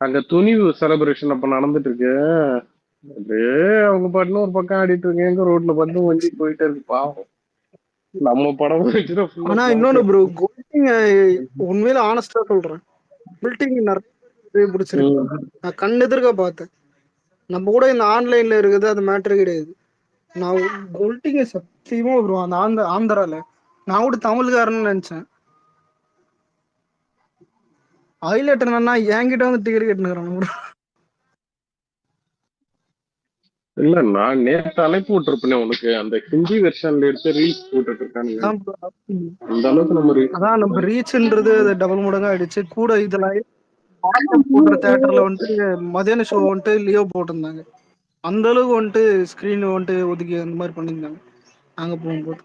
அங்க துணிவு செலிப்ரேஷன் அப்ப நடந்துட்டு இருக்கு. அப்படியே அவங்க பாட்டுன்னு ஒரு பக்கம் ஆடிட்டு இருக்கேங்க, ரோட்ல பார்த்து வண்டி போயிட்டே இருக்கு. பாவம், நம்ம படம் வச்சுட்டு ஃபுல்லா ஆனா இன்னொன்னு பிளாக். ப்ரோ, கோல்டிங் உண்மையில ஆனஸ்டா சொல்றேன், கோல்டிங் நிறைய பிடிச்சிருக்கு. நான் கண் எதிர்க்க பார்த்தேன். நம்ம கூட இந்த ஆன்லைன்ல இருக்குது அது மேட்ரு கிடையாது. நான் கோல்டிங்க சத்தியமா ப்ரோ, அந்த ஆந்திரால நான் கூட தமிழ்காரன்னு நினைச்சேன். ஹைலைட் என்னன்னா என்கிட்ட வந்து டிக்கெட் கேட்டுக்கிறாங்க. இல்ல, நான் நேற்று அழைப்பு விட்டுருப்பேன் உனக்கு, அந்த ஹிந்தி வெர்ஷன்ல எடுத்து ரீல்ஸ் போட்டுட்டு இருக்கானுங்க. அந்த அளவுக்கு நம்ம ரீச். அதான் நம்ம ரீச்ன்றது டபுள் மடங்கா ஆயிடுச்சு. கூட இதுல போடுற தியேட்டர்ல வந்துட்டு மதியான ஷோ வந்துட்டு லியோ போட்டிருந்தாங்க. அந்த அளவுக்கு வந்துட்டு ஸ்கிரீன் வந்துட்டு ஒதுக்கி அந்த மாதிரி பண்ணியிருந்தாங்க. நாங்க போகும்போது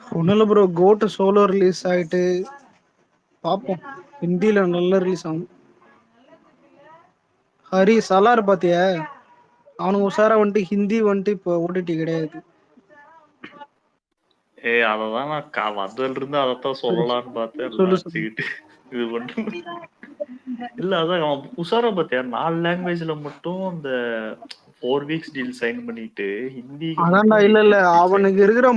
ஒன்றும் இல்லை ப்ரோ, கோட்டு சோலோ ரிலீஸ் ஆயிட்டு பார்ப்போம். ஹிந்தியில நல்லா ரிலீஸ் ஆகும். ஹரி சலார் பாத்தியா? அவனுக்கு உஷாரா வந்துட்டு ஹிந்தி வந்துட்டு இப்போ ஓடிடி கிடையாது. அததான் நான் வந்ததுல இருந்து அதைத்தான் சொல்லலாம்னு பார்த்தேன். சொல்லு எல்லாம் வச்சுக்கிட்டு இது பண்ணு. இல்ல அதான் அவன் உஷாரா பார்த்தியா, 4 லாங்குவேஜ்ல மட்டும் இந்த 4 வீக்ஸ் டீல் சைன் பண்ணிட்டு ஹிந்திக்கு அதான்டா. மட்டும் இல்ல 8 இல்ல வீக்ஸ் டீல் சைன். அவனுக்கு இருக்கிற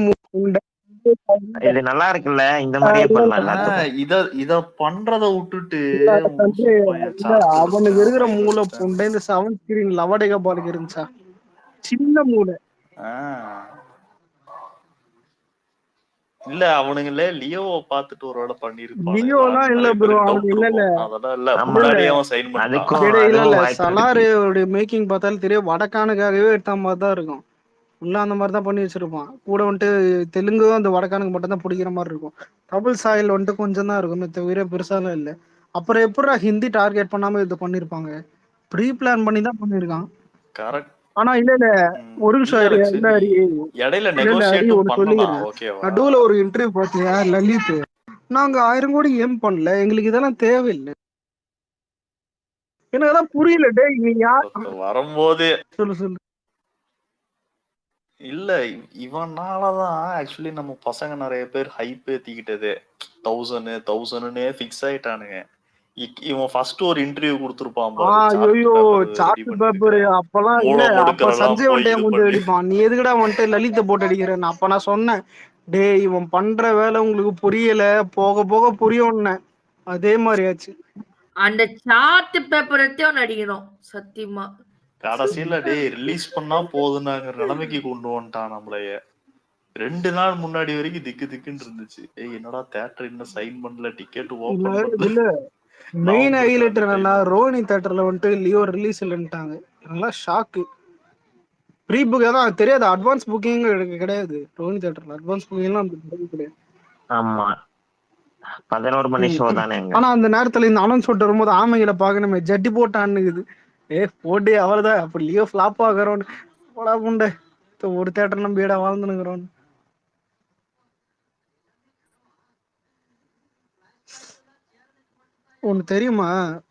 இது நல்லா இருக்குல்ல, இந்த மாதிரியே பண்ணலாம் எல்லாத்துக்கும். இத பண்றத விட்டுட்டு அவனுக்கு இருக்கிற மூளை புண்டை இந்த 7 ஸ்கிரீன் லவடேகா பாலுக்கு இருந்துச்சா, சின்ன மூளை. இல்ல அவனுங்களே லியோவை பார்த்துட்டு ஒரு வேளை லியோலாம் இல்ல ப்ரோ, அவன் இல்ல இல்ல அதெல்லாம் இல்ல முன்னாடியே அவன் சைன் அதுக்கும் பண்ணிட்டான். இல்ல இல்ல வாய்ப்பு இருக்கு. சலாரோட மேக்கிங் பார்த்தாலும் தெரியும், வடக்கானுக்காகவே எடுத்த மாதிரி தான் இருக்கும். உள்ள அந்த மாதிரி தான் பண்ணி வச்சிருப்பான். கூட வந்துட்டு தெலுங்கும் அந்த வடக்கானுக்கு மட்டும் தான் பிடிக்கிற மாதிரி இருக்கும். டபுள் சாயில் வந்துட்டு கொஞ்சம் தான் இருக்கும், தவிர பெருசாலாம் இல்லை. அப்புறம் எப்படா ஹிந்தி டார்கெட் பண்ணாம இது பண்ணிருப்பாங்க? ப்ரீ பிளான் பண்ணி தான் பண்ணிருக்கான். கரெக்ட். ஆனா இல்ல இல்ல, ஒரு நிமிஷம் இல்ல இல்ல ஹரி, இடையில இல்ல இல்ல ஹரி நெகோசியேட்டும் ஒண்ணு பண்ணலாம். சொல்லிக்கிறேன். ஓகேவா? நடுவுல ஒரு இன்டர்வியூ பார்த்தியா லலித்? நாங்க 1000 கோடி ஏம் பண்ணல, எங்களுக்கு இதெல்லாம் தேவையில்லை. எனக்கு அதான் புரியல. டேய் நீ யார் வரும்போது சொல்லு சொல்லு. இல்ல இவனாலதான் ஆக்சுவலி நம்ம பசங்க நிறைய பேர் ஹைப் ஏத்திக்கிட்டது 1000 ஃபிக்ஸ் ஆயிட்டானுங்க. இவன் ஃபர்ஸ்ட் ஒரு இன்டர்வியூ கொடுத்துருப்பான் பாரு, ஐயோ சார்ட் பேப்பர். அப்பெல்லாம் இல்ல, அப்ப சஞ்சய் போய் வந்துட்டு இது கொஞ்சம் பண்ணி அடிப்பான். நீ எதுக்குடா வந்துட்டு லலித போட்டு அடிக்கிறேன்? அப்ப நான் சொன்னேன், டேய் இவன் பண்ற வேலை உங்களுக்கு புரியல, போக போக புரியும்னு. அதே மாதிரி ஆச்சு. அந்த சார்ட் பேப்பர் எடுத்தே நடிக்கணும் சத்தியமா. கடைசியில டேய் ரிலீஸ் பண்ணா போதுனாங்கிற நிலைமைக்கு கொண்டு வந்துட்டான் நம்மளைய. 2 நாள் முன்னாடி வரைக்கும் திக்கு திக்குன்னு இருந்துச்சு. என்னடா தியேட்டர் இன்னும் சைன் பண்ணல, டிக்கெட் ஓபன் பண்ணல. இல்ல மெயின் ஹைலைட் என்னன்னா, ரோஹினி தியேட்டர்ல வந்துட்டு லியோ ரிலீஸ் இல்லைன்ட்டாங்க. நல்லா ஷாக்கு. ப்ரீ புக் தான் தெரியாது, அட்வான்ஸ் புக்கிங் கிடையாது ரோஹினி தியேட்டர்ல. அட்வான்ஸ் புக்கிங்லாம் கிடையாது. ஆமா, 11 மணி ஷோ தானே. ஆனா அந்த நேரத்துல இந்த அனௌன்ஸ் போட்டு வரும்போது ஆமைகளை பாக்கணுமே, ஜட்டி போட்டான்னுக்குது. போட்டு அவர்தான் அப்ப லியோ ஃபிளாப் ஆகிறோன்னு போடா புண்டை, ஒரு தேட்டர் நம்ம வீடா வாழ்ந்துனுக்குறோம். ஒண்ணு தெரியுமா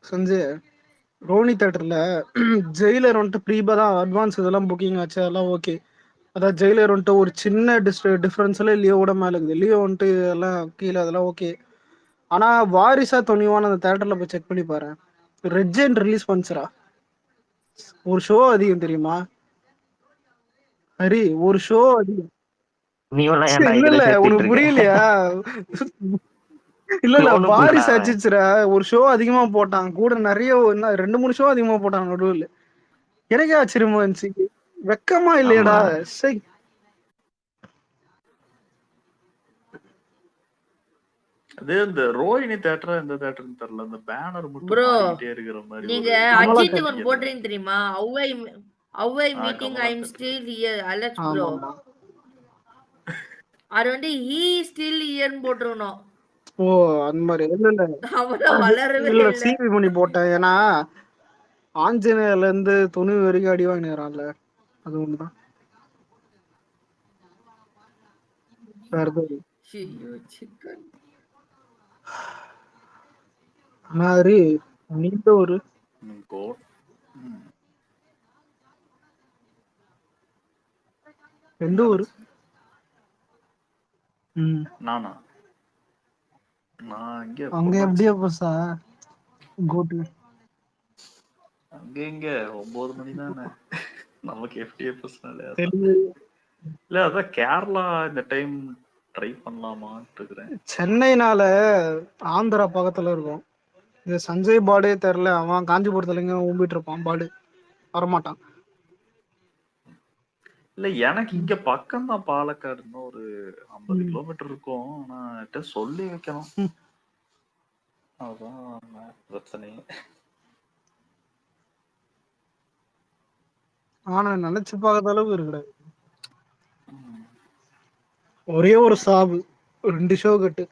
சஞ்சய், ரோஹினி தேட்டர்ல ஜெயிலர் வந்துட்டு ப்ரீபா தான் அட்வான்ஸ் இதெல்லாம் புக்கிங் ஆச்சு, அதெல்லாம் ஓகே. அதான் ஜெயிலர் வந்துட்டு ஒரு சின்ன டிஃப்ரென்ஸ்ல லியோட மேல இருக்குது. லியோ வந்துட்டு எல்லாம் கீழே, அதெல்லாம் ஓகே. ஆனா வாரிசா துணிவான அந்த தேட்டர்ல போய் செக் பண்ணி பாரு, ரெட் ஜெயின் ரிலீஸ் பண்ணுச்சுரா. ஒரு ஷோ அதிகம் தெரியுமா ஹரி? ஒரு ஷோ அதிகம். இல்ல இல்ல உனக்கு புரியலையா? இல்ல இல்ல வாரிசு அடிச்சுச்சுரா, ஒரு ஷோ அதிகமா போட்டான். கூட நிறைய 2-3 ஷோ அதிகமா போட்டான் நடுவில். எனக்கே ஆச்சரியமா இருந்துச்சு, வெக்கமா இல்லையடா. சரி அது இந்த ரோஹினி தியேட்டரா இந்த தியேட்டர்னு தெரியல, அந்த பேனர் மட்டும் ப்ரோ மாறிக்கிட்டே இருக்கிற மாதிரி. நீங்க அஜித்துக்கு ஒன்று போடுறீங்க தெரியுமா, அவ்வை meeting I am still here Alex bro. அது வந்து ஹீ ஸ்டில் ஹியர்னு போட்டுறணும். ஓ அந்த மாதிரி. இல்ல இல்ல அவன வளரவே இல்ல, இல்ல. சிபி பண்ணி போட்டேன். ஏன்னா ஆஞ்சநேயர்ல இருந்து துணிவு வரைக்கும் அடி வாங்கினான்ல, அது ஒண்ணுதான். வேற எதுவும் மாதிரி நீண்ட ஒரு எந்த ஊரு? நானா நான் அங்க எப்படியா பசா கோட்டு அங்க எங்க 9 மணி தானே. நமக்கு FTFS அதான். தெலுங்கு இல்ல அதான் கேரளா இந்த டைம் ட்ரை பண்ணலாமான்னு இருக்கிறேன். சென்னைனால ஆந்திரா பக்கத்துல இருக்கும். இது சஞ்சய் பாடே தெரியல, அவன் காஞ்சிபுரத்துல எங்க ஊம்பிட்டு இருப்பான். பாடு வரமாட்டான். இல்ல எனக்கு இங்க பக்கம் தான் பாலக்காடு, இன்னும் ஒரு 50 கிலோமீட்டர் இருக்கும். ஆனா சொல்லி வைக்கணும், அதுதான் பிரச்சனை. ஆனா நினைச்சு பார்க்காத அளவுக்கு இருக்குடா. ஒரே ஒரு சாவு 2 ஷோ கட்டு.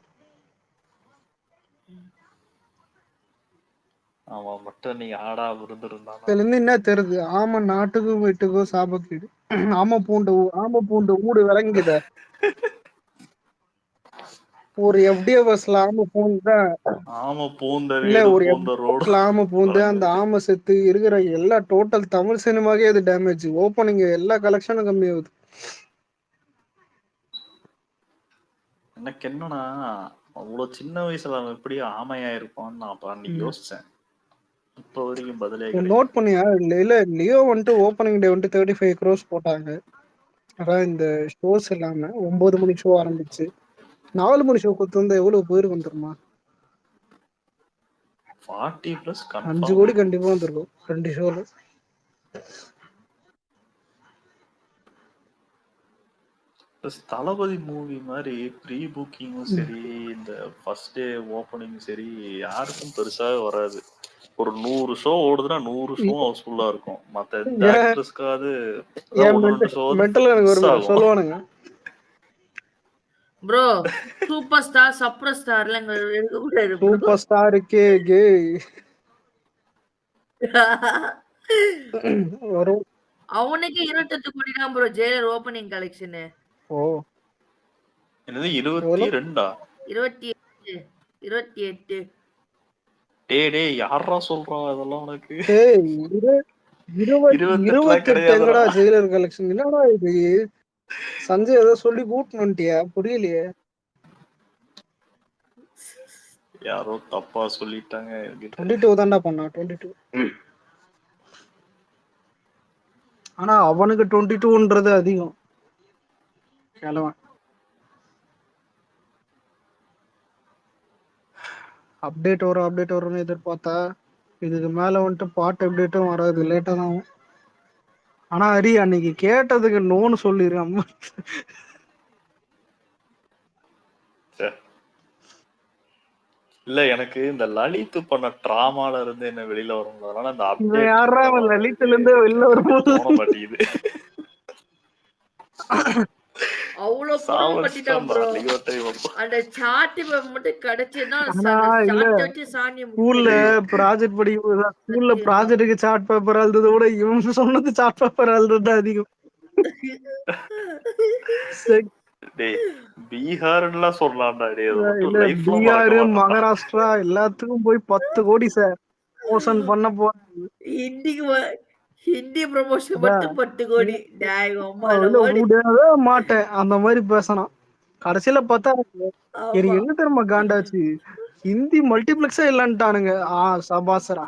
அவன் மட்டும் நீ ஆடா விருந்திருந்தானா. இதுல இருந்து என்ன தெரியுது? ஆமா, நாட்டுக்கும் வீட்டுக்கும் சாபக்கீடு. ஆமா பூண்டு ஊடு விளங்குத. ஒரு FDFSல ஆமை பூந்து ஆமா பூந்த இல்ல, வீடு ஒரு பூந்த ரோடு FDFSல ஆமை பூந்து அந்த ஆமை செத்து இருக்கிற எல்லா டோட்டல் தமிழ் சினிமாக்கே அது டேமேஜ். ஓப்பனிங் எல்லா கலெக்ஷனும் கம்மியாகுது. எனக்கு என்னன்னா, அவ்வளவு சின்ன வயசுல அவன் எப்படி ஆமையா இருப்பான்னு நான் அப்ப அன்னைக்கு யோசிச்சேன். இப்ப வரைக்கும் பதிலே கிடையாது. நோட் பண்ணியா? இல்ல லியோ வந்துட்டு ஓப்பனிங் டே வந்துட்டு 35 crores போட்டாங்க. அதான் இந்த ஷோஸ் இல்லாம 9 மணி ஷோ ஆரம்பிச்சு 4 மணி ஷோ கொடுத்து வந்து எவ்வளவு பேருக்கு வந்துருமா? 40+ 5 கன்ஃபார்ம். கோடி கண்டிப்பா வந்திருக்கும் 2 ஷோல. தளபதி மூவி மாதிரி ப்ரீ புக்கிங்கும் சரி, இந்த ஃபர்ஸ்ட் டே ஓப்பனிங் சரி, யாருக்கும் பெருசாவே வராது. ஒரு 100 ஷோ ஓடுதுன்னா 100 ஷோ ஹவுஸ்ஃபுல்லா இருக்கும். மத்த எந்த ஆக்ட்ரஸ்க்காவது 1-2 ஷோ மென்டல் எனக்கு மிஸ் ஒரு ஆகும். சொல்லுவானுங்க ப்ரோ சூப்பர் ஸ்டார் சப்ர ஸ்டார்ல எடுக்க கூடாது. சூப்பர் ஸ்டாருக்கு கே வரும். அவனுக்கு 28 கோடி தான் ப்ரோ ஜெயிலர் ஓப்பனிங் கலெக்ஷன். ஓ என்னது 22? 28. டேய் யாரா சொல்றா இதெல்லாம் உனக்கு? 28 எங்கடா ஜெயிலர் கலெக்ஷன்? என்னடா இது சஞ்சய் ஏதோ சொல்லி கூட்டணும்ட்டியா? புரியலையே. யாரோ தப்பா சொல்லிட்டாங்க. 22 தான்டா பண்ணா 22. ஆனா அவனுக்கு 22ன்றது அதிகம். கிழவன் அப்டேட் வரும்னு எதிர்பார்த்தா இதுக்கு மேல வந்துட்டு பாட்டு அப்டேட்டும் வராது, லேட்டா தான் ஆகும். ஆனா ஹரி அன்னைக்கு கேட்டதுக்கு நோன்னு சொல்லிரு அம்மா. இல்ல எனக்கு இந்த லலித் பண்ண டிராமால இருந்து என்ன வெளியில வரும், அதனால அந்த இவன் யாரா அவன் லலித்ல இருந்து வெளில வரும்போது போன மாட்டேங்குது. அவ்வளவு கொடுமைப்பட்டுட்டான் ப்ரோ. அந்த சார்ட் மட்டும் கிடைச்சதுன்னா சார்ட் வச்சு சாணி ஸ்கூல்ல ப்ராஜெக்ட் படிக்கும் ஸ்கூல்ல ப்ராஜெக்ட்டுக்கு சார்ட் பேப்பர் எழுதுறத விட இவன் சொன்னது சார்ட் பேப்பர் எழுதுறது அதிகம். பீகார்லாம் சொல்லலாம்டா. இல்ல பீகார் மகாராஷ்டிரா எல்லாத்துக்கும் போய் 10 கோடி சார் ப்ரமோஷன் பண்ண போறாங்க. ஹிந்தி ப்ரமோஷன் மட்டும் 10 கோடி. விடவே மாட்டேன் அந்த மாதிரி பேசணும். கடைசியில பார்த்தா எனக்கு என்ன தெரியுமா காண்டாச்சு, ஹிந்தி மல்டிபிளெக்ஸே இல்லன்ட்டானுங்க. சபாசரா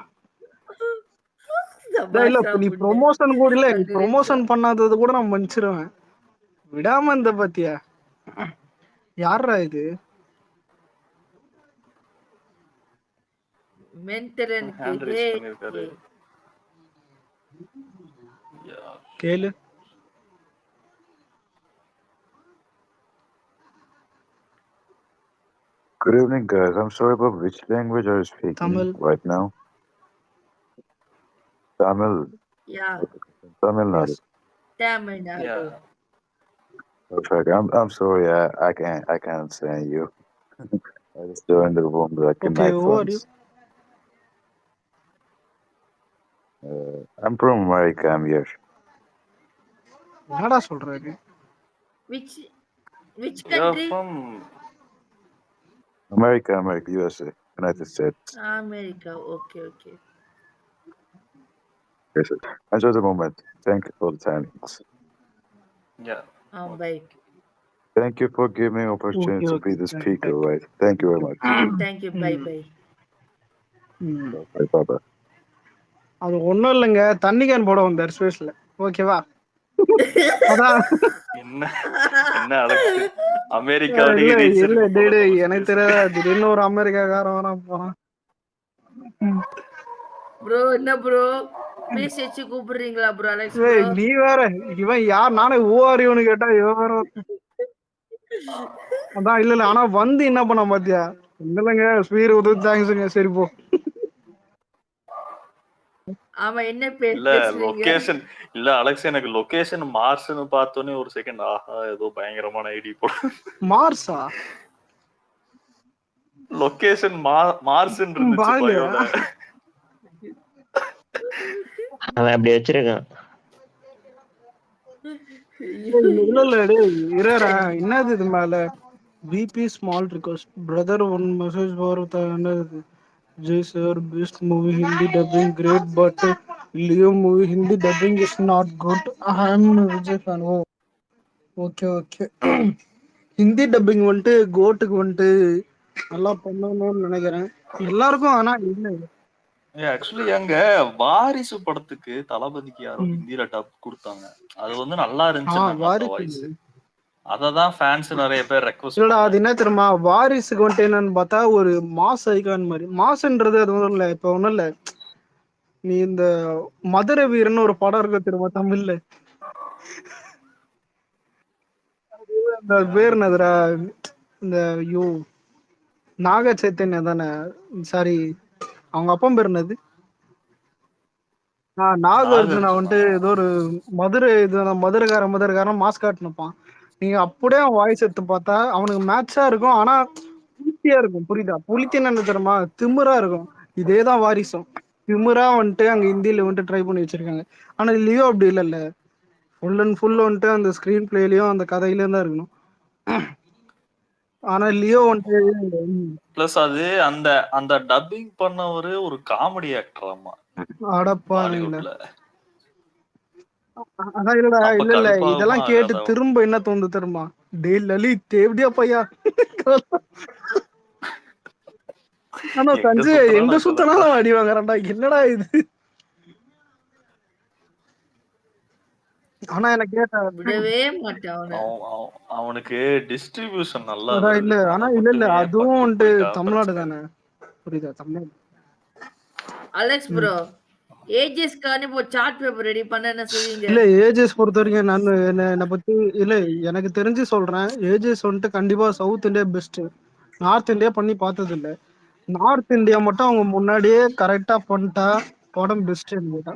இல்ல நீ ப்ரொமோஷன் கூட இல்ல, நீ ப்ரொமோஷன் பண்ணாதது கூட நான் மன்னிச்சிருவேன். விடாம இந்த பாத்தியா யாரா இது? கேளு. Good evening, guys. I'm sorry, but which language are you speaking Tamil right now? Tamil. Yeah. Tamil Nadu. Yes. Tamil Nadu. Yeah. Perfect. I'm sorry. I can't stand you. I just joined the room like in my phones. I'm from America. I'm here. என்னடா சொல்றாரு? Which country? From America, USA, United States. America. Okay. Yes, sir. Enjoy the moment. Thank you for the time. Yeah. Bye. Thank you for giving me opportunity to be the speaker, right? Thank you very much. Thank you. Bye. Bye. அது ஒண்ணும் இல்லைங்க, தண்ணி can போட வந்தார் ஸ்பேஸ்ல. ஓகேவா? அதான் என்ன என்ன அலெக்ஸ் அமெரிக்காவிலேயே இல்ல ரீச் இல்ல இருக்கு போல டேய் நம்ம எனக்கு ஸ்பேஸ்க்கு. தெரியாது, திடீர்னு ஒரு அமெரிக்காக்காரன் வரான் போறான். ப்ரோ என்ன ப்ரோ பேசி வச்சு கூப்பிடுறீங்களா ப்ரோ அலெக்ஸ் ப்ரோ? ஏய் நீ வேற, இவன் யார்? நானே ஓஆரியோன்னு கேட்டா இவன் வேற. அதான் இல்ல ஆனா வந்து என்ன பண்ண பாத்தியா? இல்லைங்க ஸ்பீர் உதவி தேங்க்ஸுங்க. சரி போ. ஆமா என்ன இல்ல பேசுறீங்க? லொகேஷன் இல்ல அலெக்ஸ், எனக்கு லொகேஷன் மார்ஸ்னு பார்த்தோன்னே ஒரு செகண்ட் ஆஹா ஏதோ பயங்கரமான ஐடி போல. மார்ஸா? லொகேஷன் மார்ஸ்ன்னு இருந்துச்சு பாலியா? பயோல. அவன் அப்படி வச்சிருக்கான். இல்ல இல்ல டேய் இரா, என்னது இது மேல விபி small request brother one message for என்னது Jai sir best movie Hindi dubbing great but Leo movie Hindi dubbing is not good. I am Vijay fan. Oh okay okay. Hindi dubbing வந்துட்டு கோட்டுக்கு வந்துட்டு நல்லா பண்ணணும்னு நினைக்கிறேன் எல்லாருக்கும். ஆனா இல்லை ஆக்சுவலி அங்க வாரிசு படத்துக்கு தளபதிக்கு யாரோ ஹிந்தில டப் கொடுத்தாங்க. அது வந்து நல்லா இருந்துச்சுன்னாங்க அந்த வாய்ஸ். வாரிசு அததான் ஃபேன்ஸ் நிறைய பேர் ரெக்வெஸ்ட் இல்லடா, அது பண்ணாங்க. என்ன தெரியுமா, வாரிசுக்கு வந்துட்டு என்னன்னு பார்த்தா ஒரு மாஸ் ஐகான் மாதிரி. மாசுன்றது அது ஒன்றும் இல்லை, இப்போ ஒன்றும் இல்லை. நீ இந்த மதுரை வீரன்னு ஒரு படம் இருக்கு தெரியுமா தமிழ்ல? அந்த பேர் என்னதுடா, இந்த ஐயோ நாக சைத்தன்யா தானே, சாரி அவங்க அப்பா பேர் என்னது? நாகார்ஜுனா வந்துட்டு ஏதோ ஒரு மதுரை இது மதுரைக்காரன் மாஸ்க் காட்டினப்பான். நீங்க அப்படியே வாய்ஸ் எடுத்து பார்த்தா அவனுக்கு மேட்சா இருக்கும். ஆனா புலித்தியா இருக்கும். புரியுதா? புலித்தின்னு என்ன தெரியுமா, திமிரா இருக்கும். இதேதான் வாரிசும், திமிரா வந்துட்டு அங்க ஹிந்தியில வந்துட்டு ட்ரை பண்ணி வச்சிருக்காங்க. ஆனா லியோ அப்படி இல்லைல்ல, ஃபுல் அண்ட் ஃபுல் வந்துட்டு அந்த ஸ்கிரீன் பிளேலயும் அந்த கதையிலயும் தான் இருக்கணும். ஆனா லியோ வந்துட்டு பிளஸ் அது அந்த அந்த டப்பிங் பண்ணவரு ஒரு காமெடி ஆக்டர். ஆமா அடப்பாங்களே. பாலிவுட்ல. அதான் இல்லடா, அப்ப இல்ல இல்ல கடுப்பாகுமா இதெல்லாம் கேட்டு ஆகாதா? திரும்ப என்ன தோணுது தெரியுமா, டே லலித் எப்படியா பையா. ஆனா எங்க சஞ்சய் சுத்தினாலும் எங்க அங்கதான்டா. சுத்தினாலும் அடி வாங்குறான்டா, என்னடா இது? ஆனா எனக்கு கேட்ட விடவே மாட்டேன் அவனை. அவனுக்கு டிஸ்ட்ரிபியூஷன் நல்லா அதான் வருது. இல்ல அத ஆனா இல்ல இல்ல மட்டுமே அதுவும் பக்கு வந்துட்டு போயிட்டா தமிழ்நாடு பிரச்சனை தானே, இல்லை. புரியுதா? தமிழ்நாடு. அலெக்ஸ் ப்ரோ ஏஜஸ்க்கான இப்போ சார்ட் பேப்பர் ரெடி பண்ண என்ன செய்வீங்க? இல்ல ஏஜஸ் பொறுத்த வரைக்கும் நான் என்னை பத்தி இல்ல, எனக்கு தெரிஞ்சு சொல்றேன். ஏஜஸ் வந்துட்டு கண்டிப்பா south India best, north India பண்ணி பார்த்தது இல்ல. நார்த் இந்தியா மட்டும் அவங்க முன்னாடியே கரெக்டா பண்ணிட்டா படம் பெஸ்ட். கேட்டா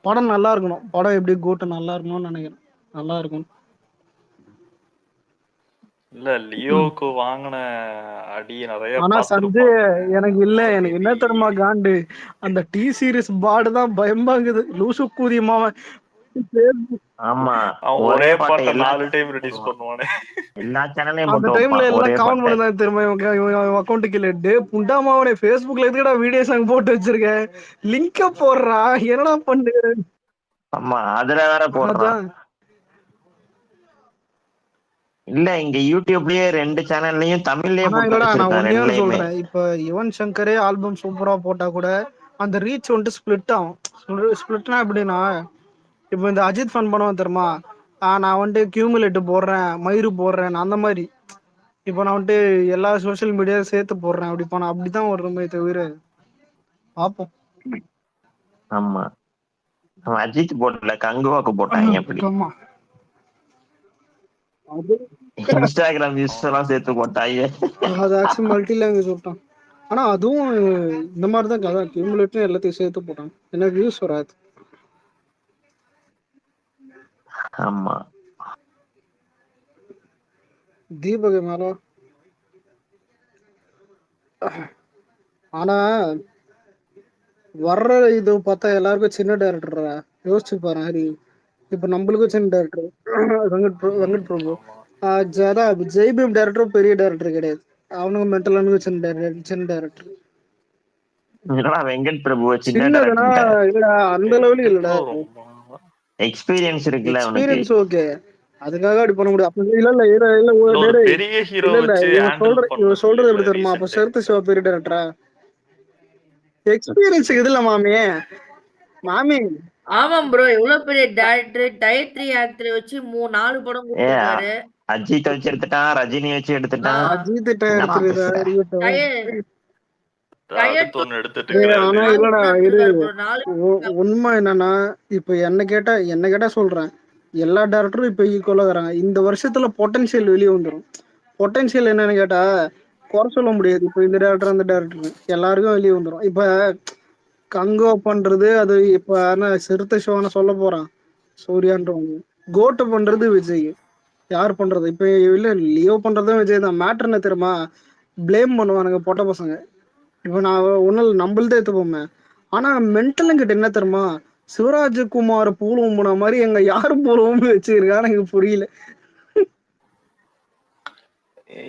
படம் நல்லா இருக்கணும், படம் எப்படி கூட்டம் நல்லா இருக்கணும்னு நினைக்கிறேன். நல்லா இருக்கும். இல்ல லியோக்கு வாங்கின அடி நிறைய ஆனா சஞ்சய் பார்த்திருப்பாங்க. எனக்கு இல்ல, எனக்கு என்ன மேபி தெரியுமா காண்டு, அந்த டி சீரிஸ் பாடு தான் பயமாங்குது. லூசு கூதி மாவன் ஆமா, அவன் ஒரே ஒரே பாட்டை பாட்டை எல்லா 4 டைம் சேனல்லையும் ரிலீஸ் போடுவான். பண்ணுவானே. எல்லா சேனல்லையும் அந்த போட்டு டைம்ல வைப்பான் ஒரே எல்லாம் கமெண்ட் பாட்டை. பண்ணதான் தெரியுமா, இவன் அக்கௌண்ட்டுக்கு இல்ல டே புண்டாமாவனே ஃபேஸ்புக்ல எதுக்கடா வீடியோ சாங் போட்டு வச்சிருக்கேன், லிங்க போடுறா, என்னடா பண்ணு. ஆமா, அதுல வேற போடுறான். அதான் இல்ல இங்க யூடியூப்லயே 2 சேனல்லையும் தமிழ்லயே ஆனா போட்டு இல்லடா, நான் வச்சிருக்கான் ஒன்னே ஒன்று ரெண்டுலயுமே. சொல்றேன். இப்ப யுவன் சங்கரே ஆல்பம் சூப்பரா போட்டா கூட அந்த ரீச் வந்துட்டு ஸ்பிளிட் ஆகும். ஸ்பிளிட்னா எப்படின்னா, இப்போ இந்த அஜித் ஃபன் பண்ணுவான் தெரியுமா, நான் வந்துட்டு கியூமுலேட்டு போடுறேன், மயிறு போடுறேன் அந்த மாதிரி. இப்போ நான் வந்துட்டு எல்லா சோஷியல் மீடியாவும் சேர்த்து போடுறேன், அப்படி பண்ண அப்படிதான் வருமே தவிர பார்ப்போம். ஆமா, அவன் அஜித் போட்டல கங்குவாக்கு போட்டாங்க. அப்படி ஆமா அது இன்ஸ்டாகிராம் யூஸ் எல்லாம் சேர்த்து போட்டாங்க. அது ஆக்சுவலி மல்டி லாங்குவேஜ் விட்டான். ஆனா அதுவும் இந்த மாதிரி தான் கதை, கியூமுலேட்டும் எல்லாத்தையும் சேர்த்து போட்டான், எனக்கு வியூஸ் வராது. ஆமா, தீபக மேல. ஆனா வர்ற இது பார்த்தா எல்லாருக்கும் சின்ன டேரக்டரா, யோசிச்சு பாரு ஹரி. இப்ப நம்மளுக்கும் சின்ன டேரக்டர் வெங்கட் பிரபு. ஆமா. அதான் ஜெய்பீம் டேரக்டரும் பெரிய டேரக்டர் கிடையாது, அவனுக்கு மென்டலானு சின்ன டேரக்டர். என்னடா வெங்கட் பிரபு சின்ன சின்னதுனா டேரக்டர்? இல்லடா, அந்த லெவலுக்கு வெங்கட் இல்லடா. ப்ரோ ரொம்ப எக்ஸ்பீரியன்ஸ் இருக்குல்ல அவனுக்கு. எக்ஸ்பீரியன்ஸ் ஓகே, அதுக்காக அப்படி பண்ண முடியும். அப்ப இல்ல இல்ல இல்ல இல்ல இல்ல ஒரு டேய், பெரிய ஹீரோ இல்ல இல்ல வச்சு ஹேண்டில் பண்ண இவன் சொல்றது முடியல எப்படி தெரியுமா, அப்ப ரீசெண்ட் சரத்து டைம்ஸ்ல. சிவா பெரிய டேரக்டரா? எக்ஸ்பீரியன்ஸ் இது இல்ல மாமே. மாமி ஆமாம் ப்ரோ, எவ்வளவு பெரிய டைரக்டர், டைரக்டரி ஆக்டரை வச்சு 4 படம் ஏ கொடுத்திருக்காரு. அஜித் வச்சு எடுத்துட்டான், ரஜினி வச்சு எடுத்துட்டான். அஜித் என்னடா எடுத்துருதா பேசுற? இருக்கட்டும். அடுத்து ஒண்ணு எடுத்துட்டு ஆனா இருக்கிறாரு. இல்லடா இது ப்ரோ 4 உண்மை என்னன்னா, இப்ப என்ன கேட்டா சொல்றேன், எல்லா டேரக்டரும் இப்ப ஈக்குவலா வராங்க. இந்த வருஷத்துல பொட்டன்ஷியல் வெளியே வந்துடும். பொட்டன்ஷியல் என்னன்னு கேட்டா குறை சொல்ல முடியாது. இப்ப இந்த டேரக்டர் அந்த டேரக்டர் எல்லாருக்கும் வெளியே வந்துடும். இப்ப கங்கோ பண்றது அது இப்ப சிறுத்தை ஷோன்னு சொல்ல போறான் சூர்யான்றவங்க. கோட்டு பண்றது விஜய். யார் பண்றது இப்ப இல்ல, லியோ பண்றதும் விஜய் தான். மேட்டர் என்ன தெரியுமா, பிளேம் பண்ணுவானுங்க பொட்ட பசங்க. இப்ப நான் ஒன்னும் நம்மள்தான் எடுத்துப்போமே. ஆனா மென்டலுங்கிட்ட என்ன தெரியுமா, சிவராஜகுமார் பூர்வம் போன மாதிரி எங்க யாரு பூர்வம்னு வச்சிருக்கான்னு எனக்கு புரியல.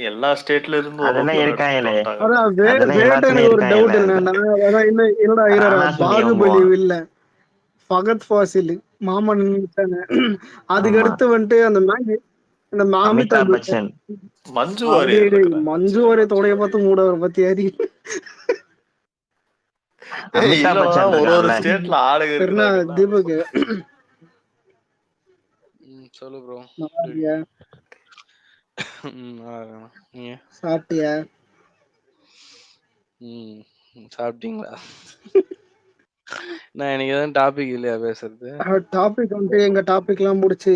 எல்லா ஸ்டேட்ல இருந்து அதெல்லாம் ஒருத்தர் எடுத்துட்டு இருக்காங்களே. வந்துட்டாங்க. அதான் அதெல்லாம் வேட்டை எல்லாத்துலயும் எனக்கு ஒரு டவுட் இருக்காங்கல்ல. என்னன்னா, அதான் இல்லடா ராணா சுனி பாகுபலி ஒம்புவான். இல்ல ஃபகத் ஃபாசில் மாமன் தானே. அதுக்கு ஆமா. அடுத்து வந்துட்டு அந்த இந்த அமிதாப் அமிதாப் பச்சன். மஞ்சு அது வாரியர் இருக்கிறாங்க. மஞ்சு வரை தொடைய பார்த்து மூடவரை பத்தி அறி அமிதாப் இல்லடா, பச்சன் ஒரு இருக்கான்ல. ஸ்டேட்ல ஆளுங்க சரிண்ணா இருக்கிறாங்கல்ல, அதை தீபக் சொல்றேன். சொல்லு ப்ரோ. நல்லா இருக்கியா? நல்லா இருக்கேண்ணா. நீங்க? சாப்பிட்டியா? சாப்பிட்டீங்களா? நான் எனக்கு எதுவும் டாபிக் இல்லையா பேசுறது? டாபிக் வந்துட்டு எங்க டாபிக் எல்லாம் முடிச்சு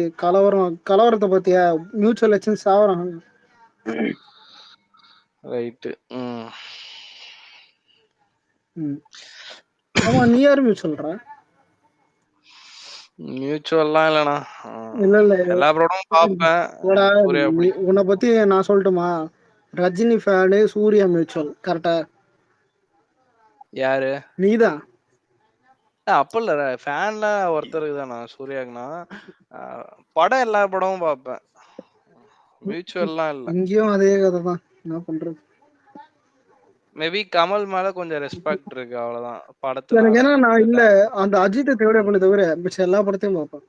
கலவரத்தை பத்தியா மியூச்சுவல் எக்ஸ்சேஞ்ச் ஆவறாங்க. ரைட்டு. ஆமா, நீ யாரு மியூச்சுவல்ற? மியூச்சுவல்லாம் இல்லைண்ணா. இல்ல எல்லா படமும் பார்ப்பேன். சூர்யா பிடிக்கும். உன்னை பத்தி நான் சொல்லட்டுமா, ரஜினி ஃபேனு, சூர்யா மியூச்சுவல் கரெக்டா? யாரு? நீதான். அப்ப இல்ல, ஃபேன்ல ஒருத்தருக்கு தானா சூர்யாக்குனா. படம் எல்லா படமும் பார்ப்பேன். மியூச்சுவல்லாம் இல்ல. இங்கேயும் அதே கதை தான், என்ன பண்றது. மேபி கமல் மேல கொஞ்சம் ரெஸ்பெக்ட் இருக்கு, அவ்வளவுதான். படத்துல எனக்கு ஏன்னா நான் இல்ல அந்த அஜித்தை தேவையா பண்ண தவிர மிச்ச எல்லா படத்தையும் பார்ப்பேன்.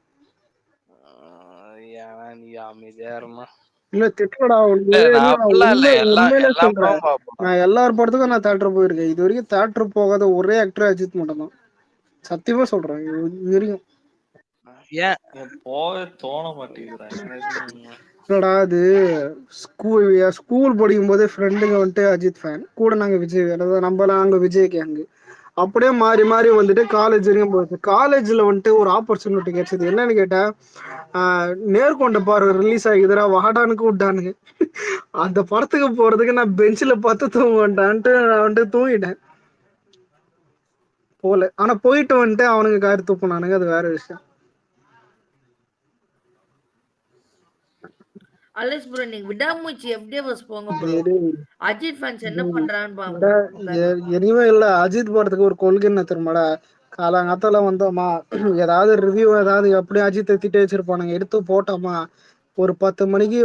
ஏன்னா நீ அமைதியா இருந்தா. இல்ல திட்டடா எல்லா உண்மையிலே சொல்றேன். படமும் பார்ப்பேன். நான் எல்லார் படத்துக்கும் நான் தேட்டர் போயிருக்கேன். இது வரைக்கும் தேட்டர் போகாத ஒரே ஆக்டர் அஜித் மட்டும் தான். சத்தியமா சொல்றேன். இது வரைக்கும் ஏன் போக தோண மாட்டேங்கிறாங்க. இல்லடா, அது ஸ்கூல் படிக்கும் போதே ஃப்ரெண்டுங்க வந்துட்டு அஜித் ஃபேன், கூட நாங்க விஜய், அதாவது நாங்க விஜய் கேங்கு. அப்படியே மாறி மாறி வந்துட்டு காலேஜ் வரைக்கும் போச்சு. காலேஜ்ல வந்துட்டு ஒரு ஆப்பர்ச்சுனிட்டி கிடைச்சது. என்னன்னு கேட்டா, நேர்கொண்ட பார்வை ரிலீஸ் ஆகிதுரா வாடானுக்கு விட்டானுங்க. அந்த படத்துக்கு போறதுக்கு நான் பெஞ்சில பார்த்து தூங்குவேன்டான்ட்டு நான் வந்துட்டு தூங்கிட்டேன் போல. ஆனா போயிட்டு வந்துட்டு அவனுங்க காரி துப்புனானுங்க, அது வேற விஷயம். அலெக்ஸ் ப்ரோ, நீங்க விடாமூச்சி எப்படியே பஸ் போங்க ப்ரோ. அஜித் ஃபேன்ஸ் என்ன பண்றான்னு எனிவே இல்ல, அஜித் படத்துக்கு ஒரு கொள்கை என்ன தெரியுமாடா, காலங்காத்தால வந்தோமா, ஏதாவது ரிவ்யூ ஏதாவது எப்படி அஜித் திட்டி வச்சிருப்பானுங்க, எடுத்து போட்டோமா, ஒரு 10 மணிக்கு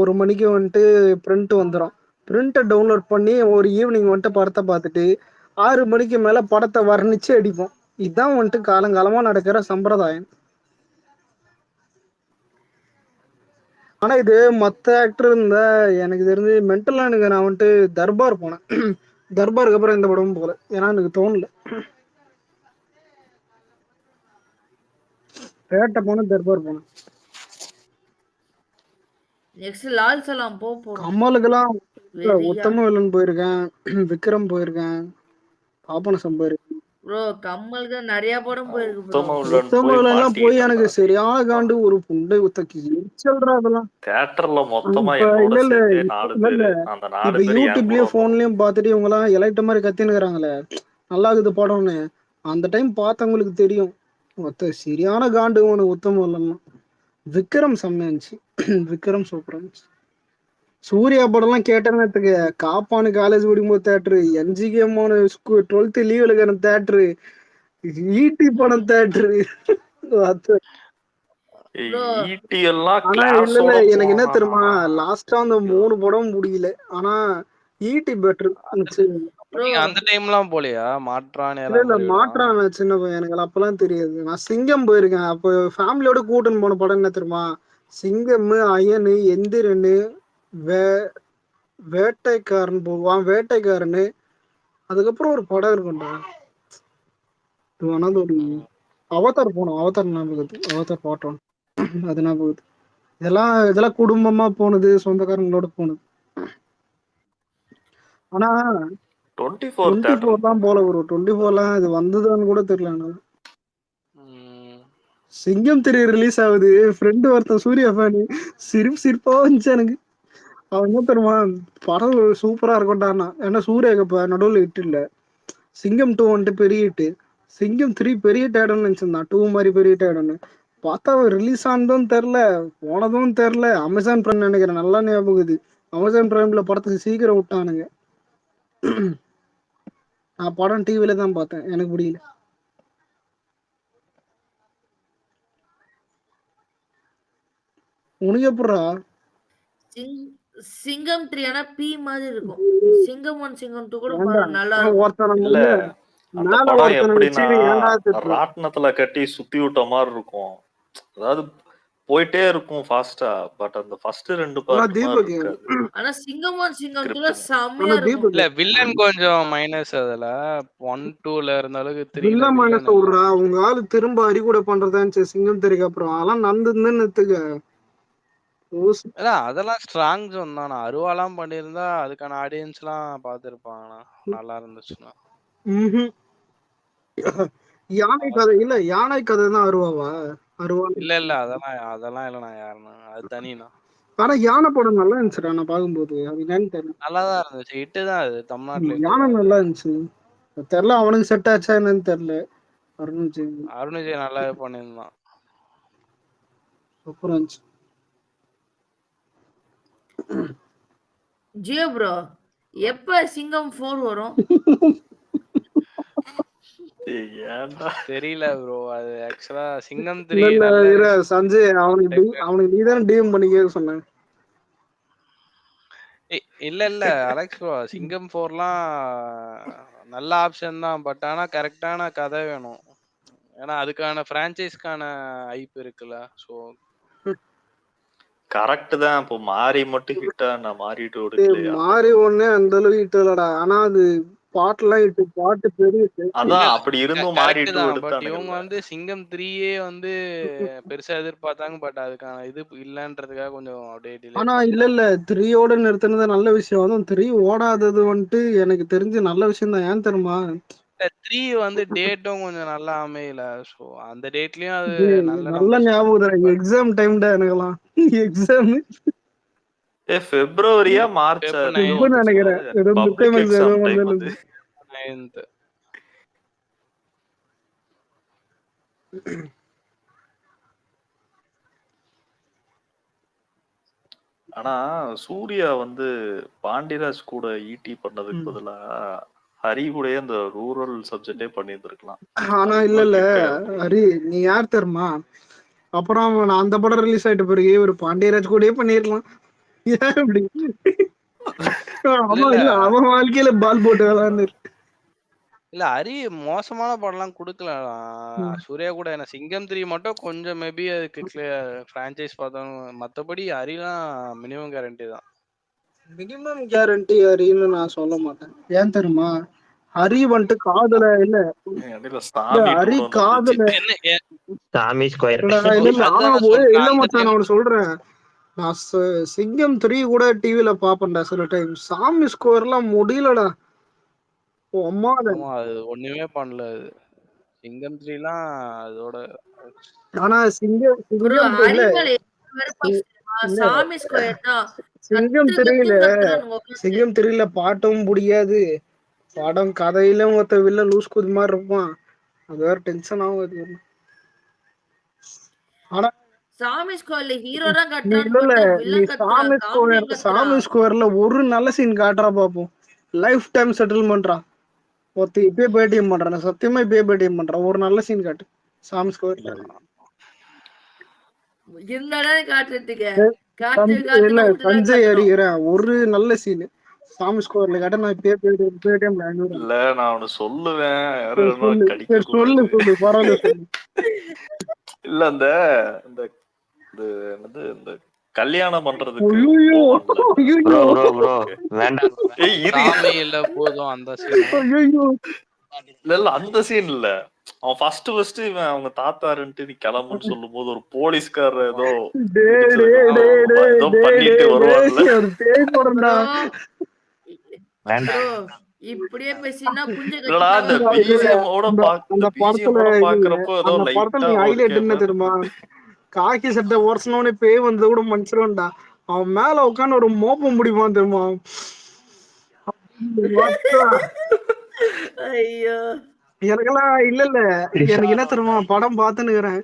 ஒரு மணிக்கு வந்துட்டு பிரிண்ட் வந்துடும். பிரிண்ட்டை டவுன்லோட் பண்ணி ஒரு ஈவினிங் வந்துட்டு படத்தை பார்த்துட்டு 6 மணிக்கு மேல படத்தை வர்ணிச்சு அடிப்போம். இதுதான் வந்துட்டு காலங்காலமா நடக்கிற சம்பிரதாயம். ஆனா இது மத்த ஆக்டர் இருந்தா எனக்கு தெரிஞ்சு மென்டலா எனக்கு நான் வந்துட்டு தர்பார் போனேன். தர்பாருக்கு அப்புறம் எந்த படமும் போகல, ஏன்னா எனக்கு தோணல. பேட்டை போனேன், தர்பார் போனேன். நெக்ஸ்ட் லால் சலாம் போறோம். கமலுக்கெல்லாம் உத்தம வில்லன் போயிருக்கேன், விக்ரம் போயிருக்கேன், பாபநாசம் போயிருக்கேன். ப்ரோ கமலுக்கு நிறைய படம் போயிருக்கு ப்ரோ. உத்தம வில்லன்லாம் போய் எனக்கு சரியான காண்டு, ஒரு புண்டை உத்தக்கி எரிச்சல்றா அதெல்லாம். தியேட்டர்ல மொத்தமா இப்ப யூடியூப்லயும் போன்லயும் பார்த்துட்டு இவங்க எல்லாம் எலைட்ட மாதிரி கத்தினுக்குறாங்களே நல்லா இருக்குது படம்னு. அந்த டைம் பார்த்தவங்களுக்கு தெரியும் சரியான காண்டு உனக்கு உத்தம வில்லன்லாம். விக்ரம் செம்மையா இருந்துச்சு. விக்ரம் சூப்பரா இருந்துச்சு. சூர்யா படம்லாம் கேட்டேன்னு காப்பானு காலேஜ் படிக்கும்போது தேட்டரு, என்ஜிகேம் 12th லீவ்ல இருக்கிற தேட்டரு, ஈட்டி படம் தேட்டரு. ஆனா இல்ல எனக்கு என்ன தெரியுமா, லாஸ்டா அந்த 3 படம் முடியல. ஆனா ஈட்டி பெட்டர். அந்த டைம்லாம் போலியா மாற்றான்? இல்ல மாற்றான் சின்ன பையன், எனக்கு அப்பெல்லாம் தெரியாது. நான் சிங்கம் போயிருக்கேன். அப்போ ஃபேமிலியோட கூட்டுன்னு போன படம் என்ன தெரியுமா, சிங்கம், அயனு, எந்திரனு, வேட்டைக்காரன் போவான், வேட்டைக்காரனு, அதுக்கப்புறம் ஒரு படம் இருக்கும்டா, அவதார் போனோம். அவதார் ஞாபகம், அவதார் பார்ட் 1 அது ஞாபகம். இதெல்லாம் குடும்பமா போனது, சொந்தக்காரங்களோட போனது. ஆனா 24 24 தான் போல ப்ரோ. 24லாம் இது வந்ததுன்னு கூட தெரியல எனக்கு. சிங்கம் 3 ரிலீஸ் ஆகுது. ஃப்ரெண்டு ஒருத்தன் சூர்யா ஃபேனு, சிரிப்பா வந்துச்சு எனக்கு. அவன் என்ன தெரியுமா, படம் சூப்பரா இருக்கும்டான்னா. ஏன்னா சூர்யாக்கு இப்ப நடுவில் ஹிட் இல்ல. சிங்கம் 2 வந்துட்டு பெரிய ஹிட். சிங்கம் 3 பெரிய டேடன்னு நினைச்சிருந்தான். 2 மாதிரி பெரிய டேடன்னு பார்த்தா ரிலீஸ் ஆனதும் தெரில, போனதும் தெரில. அமேசான் பிரைம் நினைக்கிறேன், நல்லா ஞாபகம் இது. அமேசான் பிரைம்ல படத்துக்கு சீக்கிரம் விட்டானுங்க. நான் படம் டிவில தான் பார்த்தேன், எனக்கு பிடிக்கல. உனக்கு எப்படா சிங்கம் 3 ஆனா பி மாதிரி இருக்கும். சிங்கம் 1 சிங்கம் 2 கூட நல்லா இருக்கும். இல்ல அந்த படம் எப்படின்னா ராட்னத்துல கட்டி சுத்தி விட்ட மாதிரி இருக்கும். அதாவது போயிட்டே இருக்கும் ஃபாஸ்டா. பட் அந்த ஃபர்ஸ்ட் 2 பார்ட் இருக்காது. ஆனா சிங்கம் 1 சிங்கம் 2 செமையா இருக்கும். இல்ல வில்லன் கொஞ்சம் மைனஸ். அதுல 1 2ல இருந்த அளவுக்கு 3ல வில்லன் மைனஸ் சொல்றா. அவங்க ஆளு திரும்ப அறிகூட பண்றதான்னு சிங்கம் 3க்கு அப்புறம் அதெல்லாம் நடந்துதுன்னு அதெல்லாம் ஸ்ட்ராங் ஜோன் தான். அருவாலாம் பண்ணிருந்தா அதுக்கான ஆடியன்ஸ் எல்லாம் பாத்துருப்பாங்கண்ணா, நல்லா இருந்துச்சுன்னா. யானை கதை இல்ல, யானை கதை தான் அருவாவா? அருவா இல்ல அதெல்லாம் இல்லண்ணா. யாருண்ணா அது தனிண்ணா. ஆனா யானை படம் நல்லா இருந்துச்சுடா. நான் பாக்கும்போது அது என்னன்னு தெரியல, நல்லாதான் இருந்துச்சு. ஹிட்டு தான் அது தமிழ்நாட்டுல. யானை நல்லா இருந்துச்சு. தெரியல அவனுக்கு செட் ஆச்சா என்னன்னு தெரியல. அருண் விஜய் நல்லா பண்ணிருந்தான். சூப்பரா இருந்துச்சு. ஜியோ ப்ரோ எப்ப சிங்கம் 4 வரும்? தெரியல ப்ரோ. அது ஆக்சுவலா சிங்கம் 3 சஞ்சய் அவனுக்கு நீதான் டிஎம் பண்ணி கேட்க சொன்னேன். இல்ல அலெக்ஸ் ப்ரோ, சிங்கம் 4லாம் நல்ல ஆப்ஷன் தான். பட் ஆனா கரெக்டான கதை வேணும். ஏன்னா அதுக்கான பிரான்சைஸ்க்கான ஹைப் இருக்குல்ல. சோ கரெக்ட் தான். இப்போ மாறி மட்டும் ஹிட்டா, நான் மாறிட்டு ஓடுக்கலையா? மாறி ஒண்ணே அந்த அளவுக்கு ஹிட் இல்லடா. ஆனா அது பாட்டுலாம் ஹிட், பாட்டு பெரிய. அதான் அப்படி இருந்தும் மாறிட்டு தான். பட் இவங்க வந்து சிங்கம் 3 வந்து பெருசா எதிர்பார்த்தாங்க. பட் அதுக்கான இது இல்லன்றதுக்காக கொஞ்சம் அப்படியே டிலே. ஆனா இல்ல 3யோட நிறுத்தினது நல்ல விஷயம். அதுவும் 3 ஓடாதது வந்துட்டு எனக்கு தெரிஞ்சு நல்ல விஷயம் தான். ஏன் தெரியுமா, 3 வந்து டேட்டும் கொஞ்சம் நல்லா அமையல. சோ அந்த டேட்லயும் அது நல்ல ஞாபகம். எக்ஸாம் டைம்டா எனக்கெல்லாம். எக்ஸாம் பிப்ரவரியா மார்ச்சா நினைக்கிறேன். ஆனா சூர்யா வந்து பாண்டியராஜ் கூட ஈட்டி பண்ணதுக்கு பதிலா ஹரி கூட அந்த ரூரல் சப்ஜெக்டே பண்ணியிருந்திருக்கலாம். ஆனா இல்ல ஹரி நீ யார் தெரியுமா, அப்புறம் அந்த படம் ரிலீஸ் ஆயிட்ட பிறகு ஒரு பாண்டியராஜ் கூடயே பண்ணிருக்கலாம். ஏன் அப்படி? அவன் வாழ்க்கையில பால் போட்டு விளாண்டு. இல்ல ஹரி மோசமான படம்லாம் கொடுக்கல சூர்யா கூட. என்ன சிங்கம் 3 மட்டும் கொஞ்சம் மேபி அதுக்கு பிரான்சைஸ் பார்த்தோம். மத்தபடி ஹரிலாம் மினிமம் கேரண்டி தான். மினிமம் கேரண்டி ஹரின்னு நான் சொல்ல மாட்டேன். ஏன் தெரியுமா, ஹரி வந்துட்டு காதல இல்ல, ஹரி காதல இல்ல மச்சான். நான் சொல்றேன், நான் சிங்கம் 3 கூட டிவில பாப்பேன்டா சில டைம். சாமி ஸ்கோர்லாம் முடியலடா. அது ஒண்ணுமே பண்ணல. சிங்கம் 3லாம் அதோட. ஆனா சிங்கம் சிங்கம் 3ல பாட்டும் முடியாது. படம் கதையில ஒருத்த வில்ல லூஸ் குதி மாதிரி இருப்பான். அது வேற டென்ஷன் ஆகும். ஆனா சாமி ஸ்கொயர்ல ஹீரோ தான் சாமி ஸ்கொயர்ல ஒரு நல்ல சீன் காட்டுறா பாப்போம். லைஃப் டைம் செட்டில்மெண்ட்ரா. ஒருத்த இப்பயே பேடிஎம் பண்றான். சத்தியமா இப்பயே பேடிஎம் பண்றான். ஒரு நல்ல சீன் காட்டு சாமி ஸ்கொயர்ல. சஞ்சய் அறிகிறேன் ஒரு நல்ல சீன் சாமி ஸ்கொயர்ல காட்ட. நான் இப்பயே பேடிஎம் இல்ல நான் அவனை சொல்லுவேன். சொல்லு பரவாயில்ல. இல்ல அந்த இந்த கல்யாணம் பண்றதுக்கு போதும் அந்த சீன். இல்ல அந்த சீன் இல்ல, அவன் ஃபர்ஸ்ட் இவன் அவங்க தாத்தாருன்ட்டு நீ கிளம்புன்னு சொல்லும் போது ஒரு போலீஸ்காரர் ஏதோ டேய் இடிச்சிருக்கான் டேய் டேய் ஏதோ டேய் பண்ணிட்டு டேய் வருவான்ல. டேய் அது பேய் படம்டா. ப்ரோ இப்படியே பேசினா புஞ்ச இல்லடா அந்த கட்டிட்டாங்க. பிஜிஎம்மோட அந்த அந்த படத்துல பிஜிஎம்மோட இல்ல, பாக்குறப்போ ஏதோ அந்த படத்துல லைட்டா நீ ஹைலைட் ஓகே என்ன தெரியுமா? காக்கி சட்டை உரசனோடனே பேய் வந்தது கூட மனுஷன்டா. அவன் மேல உட்காந்து ஒரு மோப்பம் முடிப்பான் தெரியுமா? ஐயோ எனக்கெல்லாம் இல்ல எனக்கு என்ன தெரியுமா, படம் பார்த்துன்னுக்குறேன்.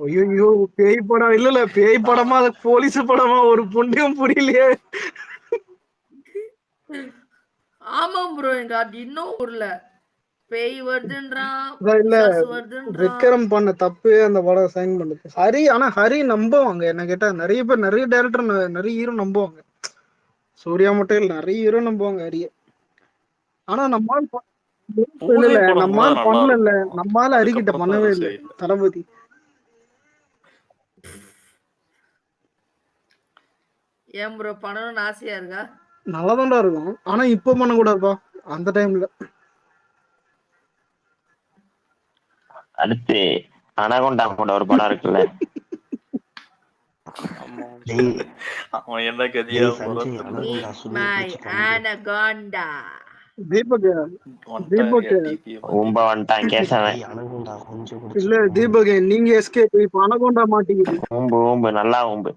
ஐயோ பேய் படம் இல்ல பேய் படமா அது போலீஸ் படமா ஒரு பொண்ணையும் புரியலையே. ஆமா ப்ரோ எனக்கு அது இன்னும் புரியல. பேய் வருதுன்றான், அதான் இல்ல பிசாசு வருதுன்றான். விக்ரம் பண்ண தப்பு அந்த படம் சைன் பண்ணுது. ஹரி ஆனா ஹரி நம்புவாங்க. என்ன கேட்டா நிறைய பேர் நிறைய டேரக்டர் நிறைய ஹீரோ நம்புவாங்க. சூர்யா மட்டும் இல்ல நிறைய ஹீரோ நம்புவாங்க ஹரிய. ஆனா நம்மால் இல்ல பூஜை படம் கூட நம்மால் நல்லா பண்ணல இருக்கும். நம்மால ஹரிக்கிட்ட அதுக்கப்புறம் தான் பண்ணவே அது இல்லை சரி. தளபதி. ஏன் ப்ரோ பண்ணணும்னு ஆசையா இருக்கா? நல்லாதான்டா இருக்கும். ஆனா இப்ப பண்ண கூடாதுப்பா அந்த டைம்ல. அடுத்து அனகொண்டா கூட ஒரு படம் இருக்குல்ல. ஆமா. அவன் என்ன கதியா போறான்னு தெரியல. Meet my anaconda. Deepak Deepak ரொம்ப வந்துட்டான் கேசவன். இல்ல தீபக் நீங்க எஸ்கேப் இப்ப அனகொண்டா மாட்டிக்குது. ஊம்பு ஊம்பு நல்லா ஊம்பு.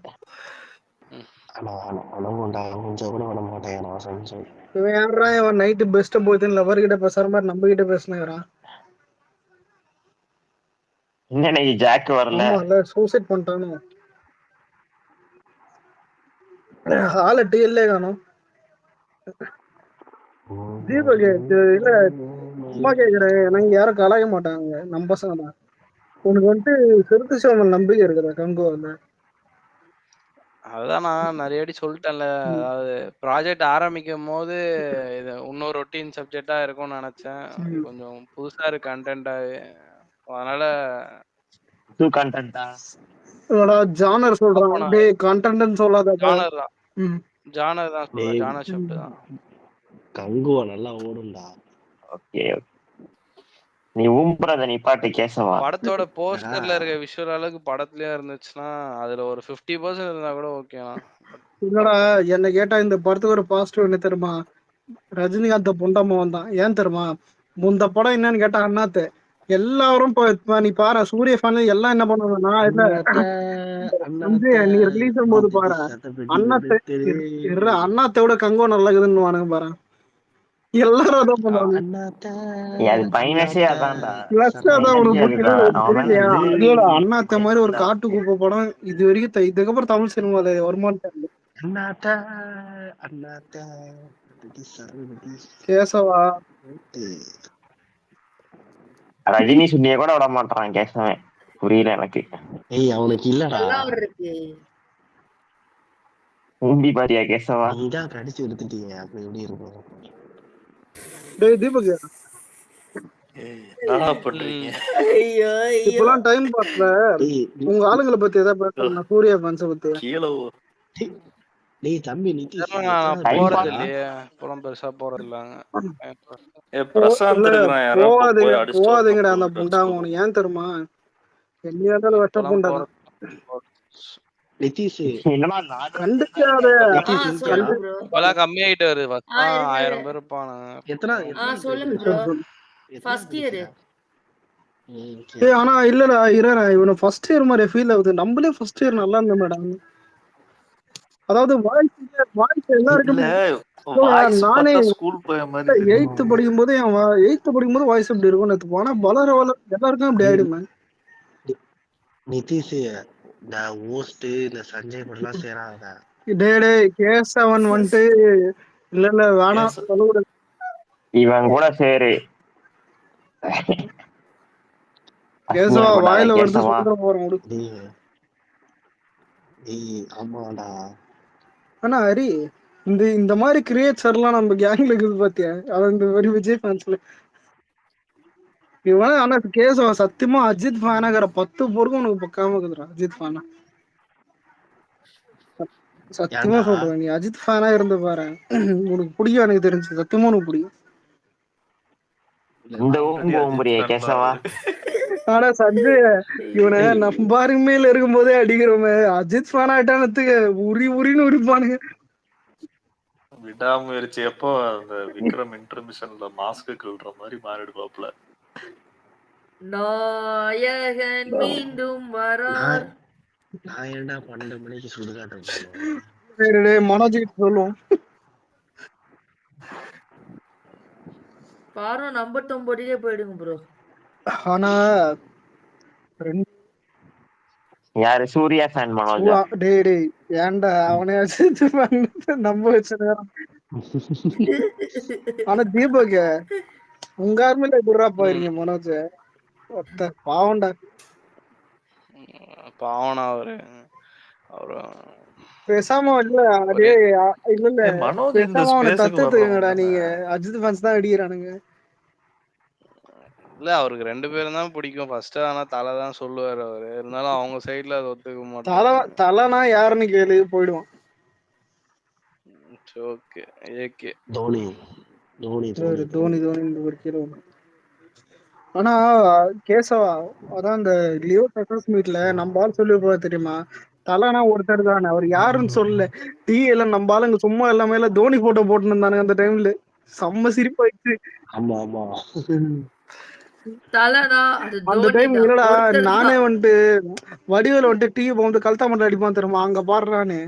இவன் யாரா இவன் நைட்டு பெஸ்ட் போயிட்டு லவர் கிட்ட பேசுற மாதிரி நம்ம கிட்ட பேசினாரான். என்ன ஜாக் வரல. ஆமா இல்ல சூசைட் பண்ணிட்டானு ஹால டிஎல்லே காணும். தீபக் இல்ல சும்மா கேக்குறேன். எனக்கு யாரும் கலாய மாட்டாங்க நம்ம பசங்க தான். உனக்கு வந்துட்டு சிறுத்தை சிவன் நம்பிக்கை இருக்குதா கங்கோ வந்து? அதுதான் நான் நிறைய வாட்டி சொல்லிட்டேன்ல. அதாவது ப்ராஜெக்ட் ஆரம்பிக்கும் போது இது இன்னொரு ரொட்டீன் சப்ஜெக்டா இருக்கும்னு நினைச்சேன். இது கொஞ்சம் புதுசா இருக்கு கண்டென்ட்டாவே. அதனால டூ கண்டென்ட்டா ஜானர் சொல்றான். டேய் கண்டென்ட்னு சொல்லாத. ஜானர் தான். ஜானர் தான் சொல்றேன். ஜானர் ஷிஃப்ட் தான். கங்குவா நல்லா ஓடும்டா. ஓகே நீ ஊம்புறத நீ பாட்டு கேசவா. படத்தோட போஸ்டர்ல இருக்க விஷுவல் அளவுக்கு படத்துலயே இருந்துச்சுன்னா அதுல ஒரு 50% இருந்தா கூட ஓகேண்ணா. இல்லடா என்ன கேட்டா இந்த படத்துக்கு ஒரு பாசிட்டிவ் என்ன தெரியுமா? ரஜினிகாந்த் பொண்டாம வந்தான். ஏன் தெரியுமா? முந்த படம் என்னன்னு கேட்டா அண்ணாத்து எல்லாரும் இப்ப நீ பாரு சூரிய ஃபேன் எல்லாம் என்ன பண்ணுவாங்கன்னா நீ ரிலீஸ் போது பாரு அண்ணாத்தோட கங்கோ நல்லதுன்னு வானுங்க பாரு. எல்லாரும் அதான் பண்ணுவாங்க. அண்ணாத்த மாதிரி ஒரு காட்டு குப்பை படம் இது வரைக்கும் இதுக்கப்புறம் தமிழ் சினிமால வருமானம் கேசவா. ரஜினி சுண்ணிய கூட விட மாட்டான் கேசவன். புரியல எனக்கு. அவனுக்கு இல்லடா. ஊம்பி பாரியா கேசவா. நீதான் கடிச்சு எடுத்துட்டீங்க. அப்ப எப்படி இருக்கும்? டேய் தீபக் என்னடா பண்றீங்க? இப்பெல்லாம் டைம் பாஸ்ல உங்க ஆளுங்களை பத்தி ஏதாவது பேசணும். சூர்யா ஃபேன்ஸ பத்தி கீழே டேய் தம்பி நிதிஷ் போறது இல்லையே. படம் பெருசா போறது இல்லங்க. பிரசாந்த் இருக்கிறான். யாரோ போய் அடிச்சிட்டு போவாதீங்கடா அந்த புண்டாங்க. உனக்கு ஏன் தெரியுமா? என்னையாவது வச்ச புண்டாங்க. நிதிஷ் கண்டுக்காத கம்மியாயிட்டு வருது. 1000 பேர் இருப்பானுங்க. ஆனா இல்லடா இரா இவனை ஃபர்ஸ்ட் இயர் மாதிரி ஃபீல் ஆகுது. நம்மளே ஃபர்ஸ்ட் இயர் நல்லா இருந்தோம் மேடம். அதாவது வாய்ஸ் எல்லாருக்குமே நானே 8th படிக்கும்போது வாய்ஸ் அப்படி இருக்கும். ஆனா வளர எல்லாருக்கும் அப்படி ஆயிடுமே. நிதிஷ் இந்த ஓஸ்ட் இந்த சஞ்சய் படலாம் சேராதா? டேய் கேசவன் வந்துட்டு இல்ல வேணாம் சொல்லக்கூடாது. இவன் கூட சேரு. கேசவா வாயில வருது சொல்ற போறோம். ஆமாடா. ஆனா ஹரி இந்த மாதிரி கிரியேச்சர்லாம் நம்ம கேங்ல இருக்குது பாத்தியா? அது இந்த மாதிரி விஜய் ஃபேன்ஸ்ல இவன். ஆனா கேசவா சத்தியமா அஜித் ஃபேனாகிற 10 பொருக்கும் உனக்கு பக்காம இருக்குதுடா. அஜித் ஃபேனா சத்தியமா சொல்றேன். நீ அஜித் ஃபேனா இருந்து பாரு உனக்கு பிடிக்கும். எனக்கு தெரிஞ்சு சத்தியமா உனக்கு பிடிக்கும். இந்த ஊம் போகும் புரிய கேசவா. ஆனா சஞ்சய் இவனை நம்பாருமையில இருக்கும் போதே அடிக்கிறோமே, அஜித் ஃபேன் ஆயிட்டானத்துக்கு உரி உரின்னு உரிப்பானுங்க. விடாமுயற்சி எப்போ அந்த விக்ரம் இன்டர்மிஷன்ல மாஸ்க் கிள்ற மாதிரி மாறிடுவாப்ல. நாயகன் மீண்டும் வரார். நான் ஏன்டா 12 மணிக்கு சுடுகாட்டம் சரி டேய், மனோஜ் கிட்ட சொல்லுவோம். பாரு 59 போயிடுங்க ப்ரோ. ஆனா யாரு சூர்யா ஃபேன் மனோஜா? டேய் டேய் ஏன்டா அவனே அஜித் ஃபேன் நம்ப வச்சது. ஆனா தீபக் உங்க ஆர்மில எப்படிடா போயிருங்க மனோஜ்? பாவம்டா. பாவனா அவரு பேசாம இல்ல அதே இல்ல இல்ல மனோஜ் இந்த பேசாம அவனை ஸ்பேஸுக்கு தத்துவத்துக்குங்கடா வர்றவங்க நீங்க. அஜித் ஃபேன்ஸ் தான் அடிக்கிறானுங்க. இல்ல அவருக்கு 2 பேரும் தான் பிடிக்கும் ஃபர்ஸ்ட். ஆனா தலை தான் சொல்லுவாரு அவரு. இருந்தாலும் அவங்க சைடுல அதை ஒத்துக்க மாட்டாங்க. தலைனா யாருன்னு கேளு போயிடுவான். ஓகே ஏகே தோனி தோனி தோனி ஒரு கீழே. ஆனா கேசவா அதான் இந்த லியோ டெக்ஸாஸ் மீட்ல நம்ம ஆள் சொல்லி போக தெரியுமா, தலைனா ஒருத்தர் தானே, அவர் யாருன்னு சொல்லல. டீ எல்லாம் நம்ம ஆளுங்க சும்மா எல்லாமே தோனி போட்டோ போட்டு இருந்தானுங்க அந்த டைம்ல. செம்ம சிரிப்பாயிடுச்சு. ஆமா ஆமா தலைனா அது அந்த டைம் இல்லடா, நானே வந்துட்டு வடிவேல வந்துட்டு டீ போகும்போது கல்தா மட்டும் அடிப்பான் தெரியுமா, அங்க பாடுறான்னு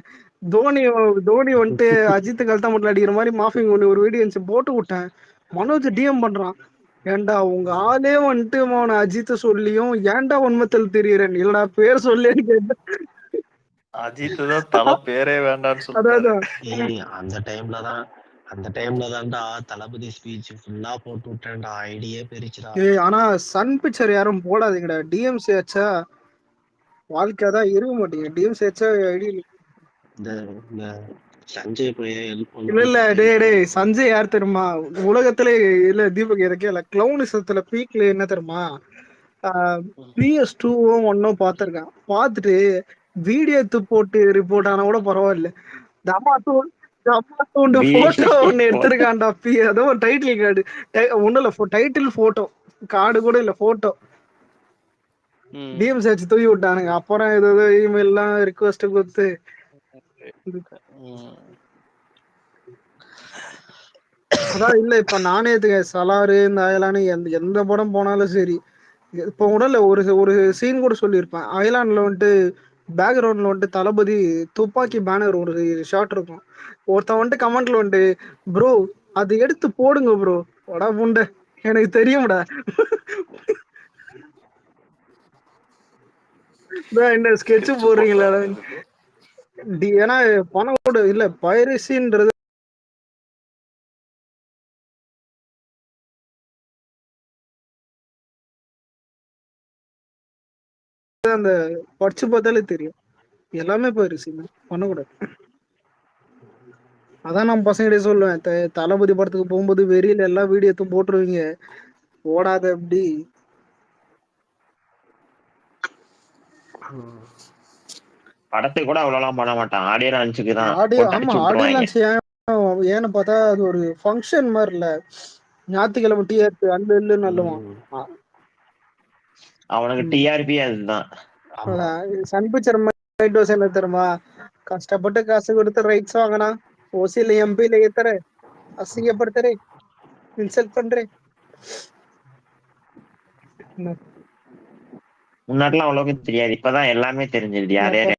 தோனி வந்துட்டு அஜித் கல்தா மட்டும் அடிக்கிற மாதிரி மாஃபிங் ஒன்று ஒரு வீடியோ இருந்துச்சு போட்டு விட்டேன். மனோஜ் டிஎம் பண்றான், ஏன்டா உங்க ஆளே வந்துட்டு அவனை அஜித் சொல்லியும் ஏன்டா உண்மத்தில் தெரியுறேன், இல்லடா பேர் சொல்லேன்னு கேட்டேன். அஜித் தான் தலை பேரே வேண்டான்னு சொல்றாரு. அந்த டைம்ல தான்டா தளபதி ஸ்பீச் ஃபுல்லா போட்டு விட்டேன்டா, ஐடியே பெருச்சுடா. ஆனா சன் பிக்சர் யாரும் போடாதீங்கடா, டிஎம்சி ஆச்சா வாழ்க்கை தான் இருக்க மாட்டீங்க. டிஎம்சி ஆச்சா ஐடி இந்த சஞ்சய் போய் ஹெல்ப் இல்ல டேய் சஞ்சய் யார் தெரியுமா உலகத்திலே? இல்ல தீபக் எதுக்கே இல்ல கிளவுனிசத்துல பீக்ல என்ன தெரியுமா, PS2 ஒன்னும் பாத்திருக்கேன். பார்த்துட்டு வீடியோ எடுத்து போட்டு ரிப்போர்ட் ஆனா கூட பரவாயில்ல, தமா தூண்டு போட்டோ ஒண்ணு எடுத்திருக்கான்டா. ஏதோ ஒரு டைட்டில் கார்டு ஒண்ணும் இல்ல, டைட்டில் போட்டோ கார்டு கூட இல்ல, போட்டோ டிஎம் சேர்ச் தூக்கி விட்டானுங்க. அப்புறம் ஏதோ இமெயில் எல்லாம் ரிக்வெஸ்ட் கொடுத்து அதான் இல்ல. இப்ப நானே சலாரு இந்த அயலானு எந்த படம் போனாலும் சரி, இப்ப உடல்ல ஒரு சீன் கூட சொல்லியிருப்பேன். அயலான்ல வந்துட்டு பேக்ரவுண்ட்ல வந்துட்டு தளபதி துப்பாக்கி பேனர் ஒரு ஷாட் இருக்கும். ஒருத்தன் வந்துட்டு கமெண்ட்ல வந்துட்டு ப்ரோ அது எடுத்து போடுங்க ப்ரோ. வடா புண்ட எனக்கு தெரியும்டா. என்ன ஸ்கெட்ச் போடுறீங்களா? ஏன்னா பணம் கூட இல்ல, பைரசின்றது அந்த படிச்சு பார்த்தாலே தெரியும், எல்லாமே பைரசி பண்ணக்கூடாது. அதான் நம்ம பசங்கிட்டே சொல்லுவேன், தளபதி படத்துக்கு போகும்போது வெறியில எல்லா வீடியோ எடுத்து போட்டுருவீங்க, ஓடாத எப்படி. படத்துக்கு கூட அவ்வளவுலாம் பண்ண மாட்டான், ஆடியோ லான்ச்சுக்கு தான். ஆமா ஆடியோ லான்ச் ஏன்னு பார்த்தா அது ஒரு ஃபங்க்ஷன் மாதிரி இல்ல, ஞாயிற்றுக்கிழமை டிஆர்பி அல்ல இல்லன்னு நல்லவான் அவனுக்கு டிஆர்பி அதுதான். சன் பிக்சர் என்ன தெரியுமா, கஷ்டப்பட்டு காசு கொடுத்து ரைட்ஸ் வாங்கினா ஓசியில எம்பியில ஏத்துற அசிங்கப்படுத்துறே இன்சல்ட் பண்றேன். முன்னாடிலாம் அவ்வளவுக்கு தெரியாது, இப்பதான் எல்லாமே தெரிஞ்சிருது யார் யாரு.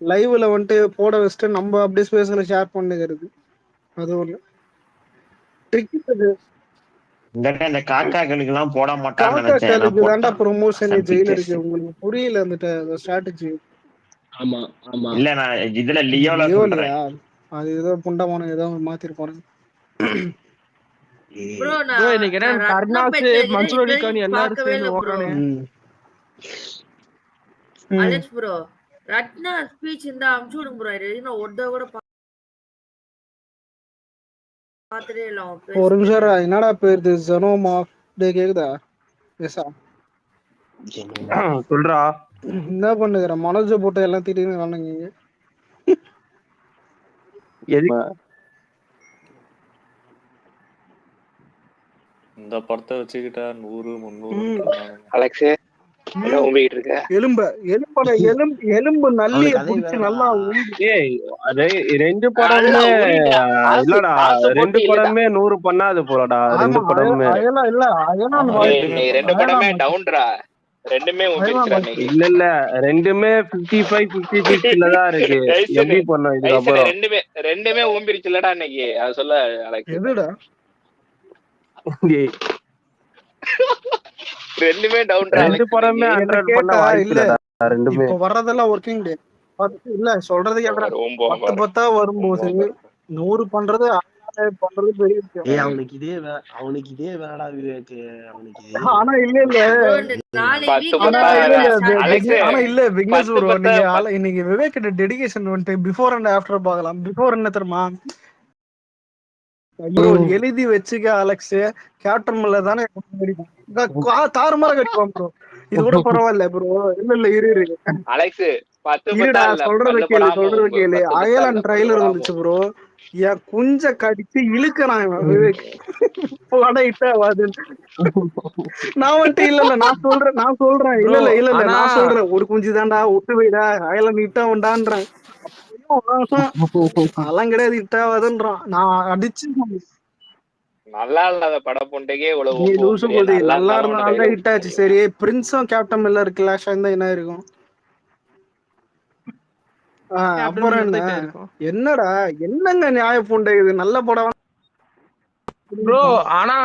லைவ்ல வந்துட்டு போட வச்சுட்டு நம்ம அப்படியே ஸ்பேஸ்ல ஷேர் பண்ணுகிறது, அது ஒண்ணு ட்ரிக். இந்த காக்காக்களுக்கு எல்லாம் போட மாட்டான்னு காக்காக்களுக்கு தாண்டா ப்ரொமோஷன் நினைச்சேன். ஜெயிலருக்கு. உங்களுக்கு புரியல அந்த ஸ்ட்ராட்டஜி. ஆமா ஆமா இல்ல நான் இதுல லியோல சொல்றேன். அது ஏதோ புண்டமான ஏதோ மாத்திருப்பானுங்க. ப்ரோ இன்னைக்கு என்ன கர்ணாஸ் மன்சூர் அலிகான் எல்லாரும் சேர்ந்து ஓடுறானே. அலெக்ஸ் ப்ரோ ரத்னா ஸ்பீச் இருந்தா அமுச்சு விடுங்க ப்ரோ. இது ஒட்ட கூட பாத்துட்டே இல்ல. ஒரு நிமிஷம் என்னடா பேருது ஜெனோமா டே கேக்குதா பேசா சொல்றா என்ன பண்ணுகிற மனோஜ போட்டு எல்லாம் திடீர்னு காணுங்க. இந்த படத்தை வச்சுக்கிட்டா 100 300 அலெக்ஸ் என்ன ஊம்பிக்கிட்டு இருக்க? எலும்பு நல்லிய புடிச்சு நல்லா ரெண்டு படமே இல்லடா, ரெண்டு படமே 100 பண்ணாது போலடா. ரெண்டு படமே அயலாம் இல்ல அயலாம் ரெண்டு படமே டவுன்ரா, ரெண்டுமே ஊம்பிடுச்சுடா இன்னைக்கு. இல்ல ரெண்டுமே 55-56ல தான் இருக்கு. எப்படி பண்ணோம் இதுக்கு அப்புறம்? ரெண்டுமே ஊம்பிடுச்சுலடா இன்னைக்கு, அது சொல்ல அலெக்ஸ். எதுடா ரெண்டுமே டவுன்ரா. ரெண்டு படமே 100 பண்ண வாய்ப்பு இல்லடா. ரெண்டுமே இப்ப வர்றதெல்லாம் ஒர்க்கிங் டே இல்ல சொல்றது கேக்குறேன். 10 வரும்போது 100 பண்றது பண்றது பெரிய விஷயம். அவனுக்கு இதே வேணடா விவேக். அவனுக்கு ஆனா இல்ல விக்னேஷ் ப்ரோ, நீங்க இன்னைக்கு விவேக் கிட்ட டெடிகேஷன் வந்துட்டு பிஃபோர் அண்ட் ஆஃப்டர் பார்க்கலாம். பிஃபோர் என்ன தெரியுமா ப்ரோ, எழுதி வச்சுக்க அலெக்ஸ். கேப்டன் மேல தானே தாறுமாற கடிப்பான் ப்ரோ. இது கூட பரவாயில்ல ப்ரோ. இல்ல இரு அலெக்ஸ் சொல்றது கேளு. அயலான் ட்ரைலர் வந்துச்சு ப்ரோ. என் குஞ்ச கடிச்சு இழுக்கிறான் விவேக். நான் வந்துட்டு இல்ல நான் சொல்றேன் இல்ல நான் சொல்றேன் ஒரு குஞ்சு தான்டா விட்டு போயிடா அயலான் இட்டா உண்டான்றேன். அதெல்லாம் கிடையாது, இட்டாவதுன்றான். நான் அடிச்சு நல்லா இல்லாத படம் பொண்டைக்கே நல்லா இருந்தா ஹிட்டாச்சு. சரி, பிரின்ஸும் கேப்டன் மில்லர் கிளாஷ் இருந்தா என்ன இருக்கும்? அப்புறம் என்னடா என்னங்க நியாய பூண்டை, இது நல்ல படம் ப்ரோ. ஆனா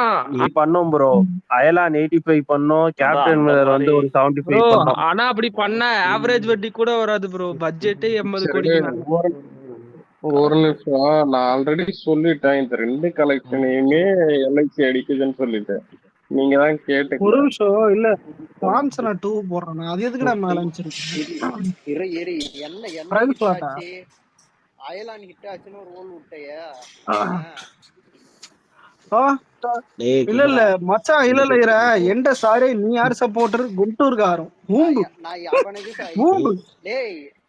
பண்ணோம் ப்ரோ. அயலான் 85 பண்ணோம், கேப்டன் மில்லர் வந்து ஒரு 75 பண்ணோம். ஆனா அப்படி பண்ண ஆவரேஜ் வட்டி கூட வராது ப்ரோ. பட்ஜெட் 80 கோடிக்கு. ஒரு நிமிஷம், நான் ஆல்ரெடி சொல்லிட்டேன் இந்த ரெண்டு கலெக்ஷனையுமே எல்ஐசி அடிக்குதுன்னு சொல்லிட்டேன். நீங்க தான் கேட்டு. ஒரு நிமிஷம் இல்ல சாம்சங் 2 போடுறேன். அது எதுக்கு நான் மேல அயலான் ஹிட் ஆச்சுன்னு ஒரு ரோல் விட்டைய. இல்ல மச்சான் இல்ல எந்த சாரே நீ யாரு சப்போர்ட்டர்? குண்டூர்காரம்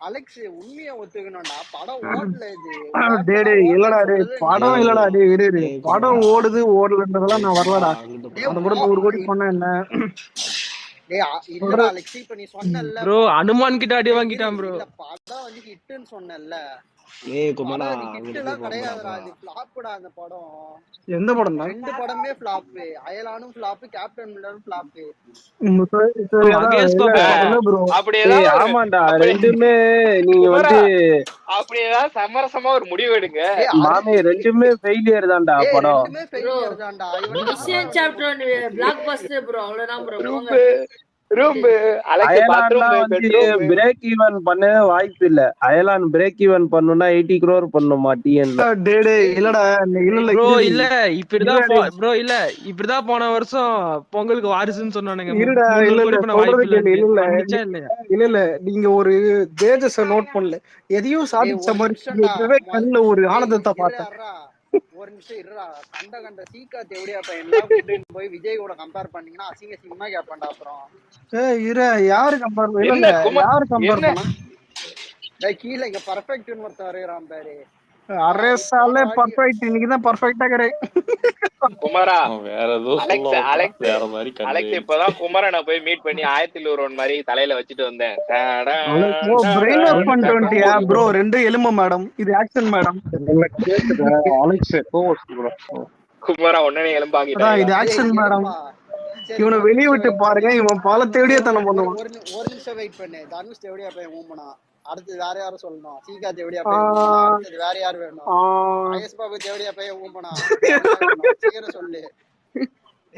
அலெக்ஸ் உண்மையா ஒத்துக்கணும்டா. படம் ஓடல இது. இல்லடா படம் இல்லடா இரு படம் ஓடுது ஓடலன்றதெல்லாம் நான் வரலடா. அந்த கூட 100 கோடி பண்ண என்ன அலெக்ஸ் இப்ப நீ சொன்னல்ல ப்ரோ, அனுமான் கிட்ட அடி வாங்கிட்டான் ப்ரோ. படம் வந்து ஹிட்னு சொன்னல்ல. கிடையாதுடா, அது ஃப்ளாப்டா அந்த படம். எந்த படம்? ரெண்டு படமே ஃப்ளாப். அயலானும் ஃப்ளாப், கேப்டன் மில்லரும் ஃப்ளாப். ஆமாண்டா, ரெண்டுமே நீங்க வந்து அப்படியே சமரசமா ஒரு முடிவு எடுங்க. மாமே ரெண்டுமே ஃபெயிலியர் தான்டா படம். ரெண்டுமே ஃபெயிலியர் தான்டா. Mission chapter black Bastar bro, அவ்வளவுதான் ப்ரோ. பிரேக் ஈவன் பண்ண வாய்ப்பு இல்ல. அயலான் பிரேக் ஈவன் பண்ணுனா 80 crore பண்ணுமா டிஎன்ல. இல்லடா ப்ரோ இல்ல இப்படிதான் ப்ரோ. இல்ல இப்படிதான் போன வருஷம் பொங்கலுக்கு வாரிசுன்னு சொன்னானுங்க. இல்ல நீங்க ஒரு தேஜஸ நோட் பண்ணல, எதையும் சாதிச்ச மாதிரி கண்ணுல ஒரு ஆனந்தத்தை பார்த்தேன். ஒரு நிமிஷம் இருடா. கண்ட சீக்கா தேவடியா பையன் போய் விஜய் கூட கம்பேர் பண்ணீங்கன்னா அசிங்கமா கேட்பான்டா. அப்புறம் யாரு கம்பேர் பண்ணா? கீழே இங்க பர்ஃபெக்ட்னு ஒருத்தர் வரையறான் பாரு. அரேசாலே பர்ஃபெக்ட். இன்னைக்குதான் பர்ஃபெக்ட்டா கரெ. குமாரா வேற ஏதோ வேற மாதிரி அலெக்ஸ் இப்பதான் குமாரனை போய் மீட் பண்ணி 1001 மாதிரி தலையில வச்சுட்டு வந்தேன். பிரெயின் வாஷ் பண்ணிட்டு வந்துட்டியா ப்ரோ? ரெண்டு எலும்பு மேடம், இது ஆக்சன் மேடம். அலெக்ஸ் குமாரா உடனே எலும்பாகிட்டா. இது ஆக்சன் மேடம். இவனை வெளிய விட்டு பாருங்க, இவன் பல தேவடியா தனம் பண்ணுவான். ஒரு நிமிஷம் வெயிட் பண்ணு. தனுஷ் தேவடியா பையன் ஊம்பனா. அடுத்து வேற யாரும் சொல்லணும். சீகா தேவடியா பையன். அடுத்து வேற யார் வேணும்? மகேஷ் பாபு தேவடியா பையன் ஊம்பனா. சீக்கிரம் சொல்லு.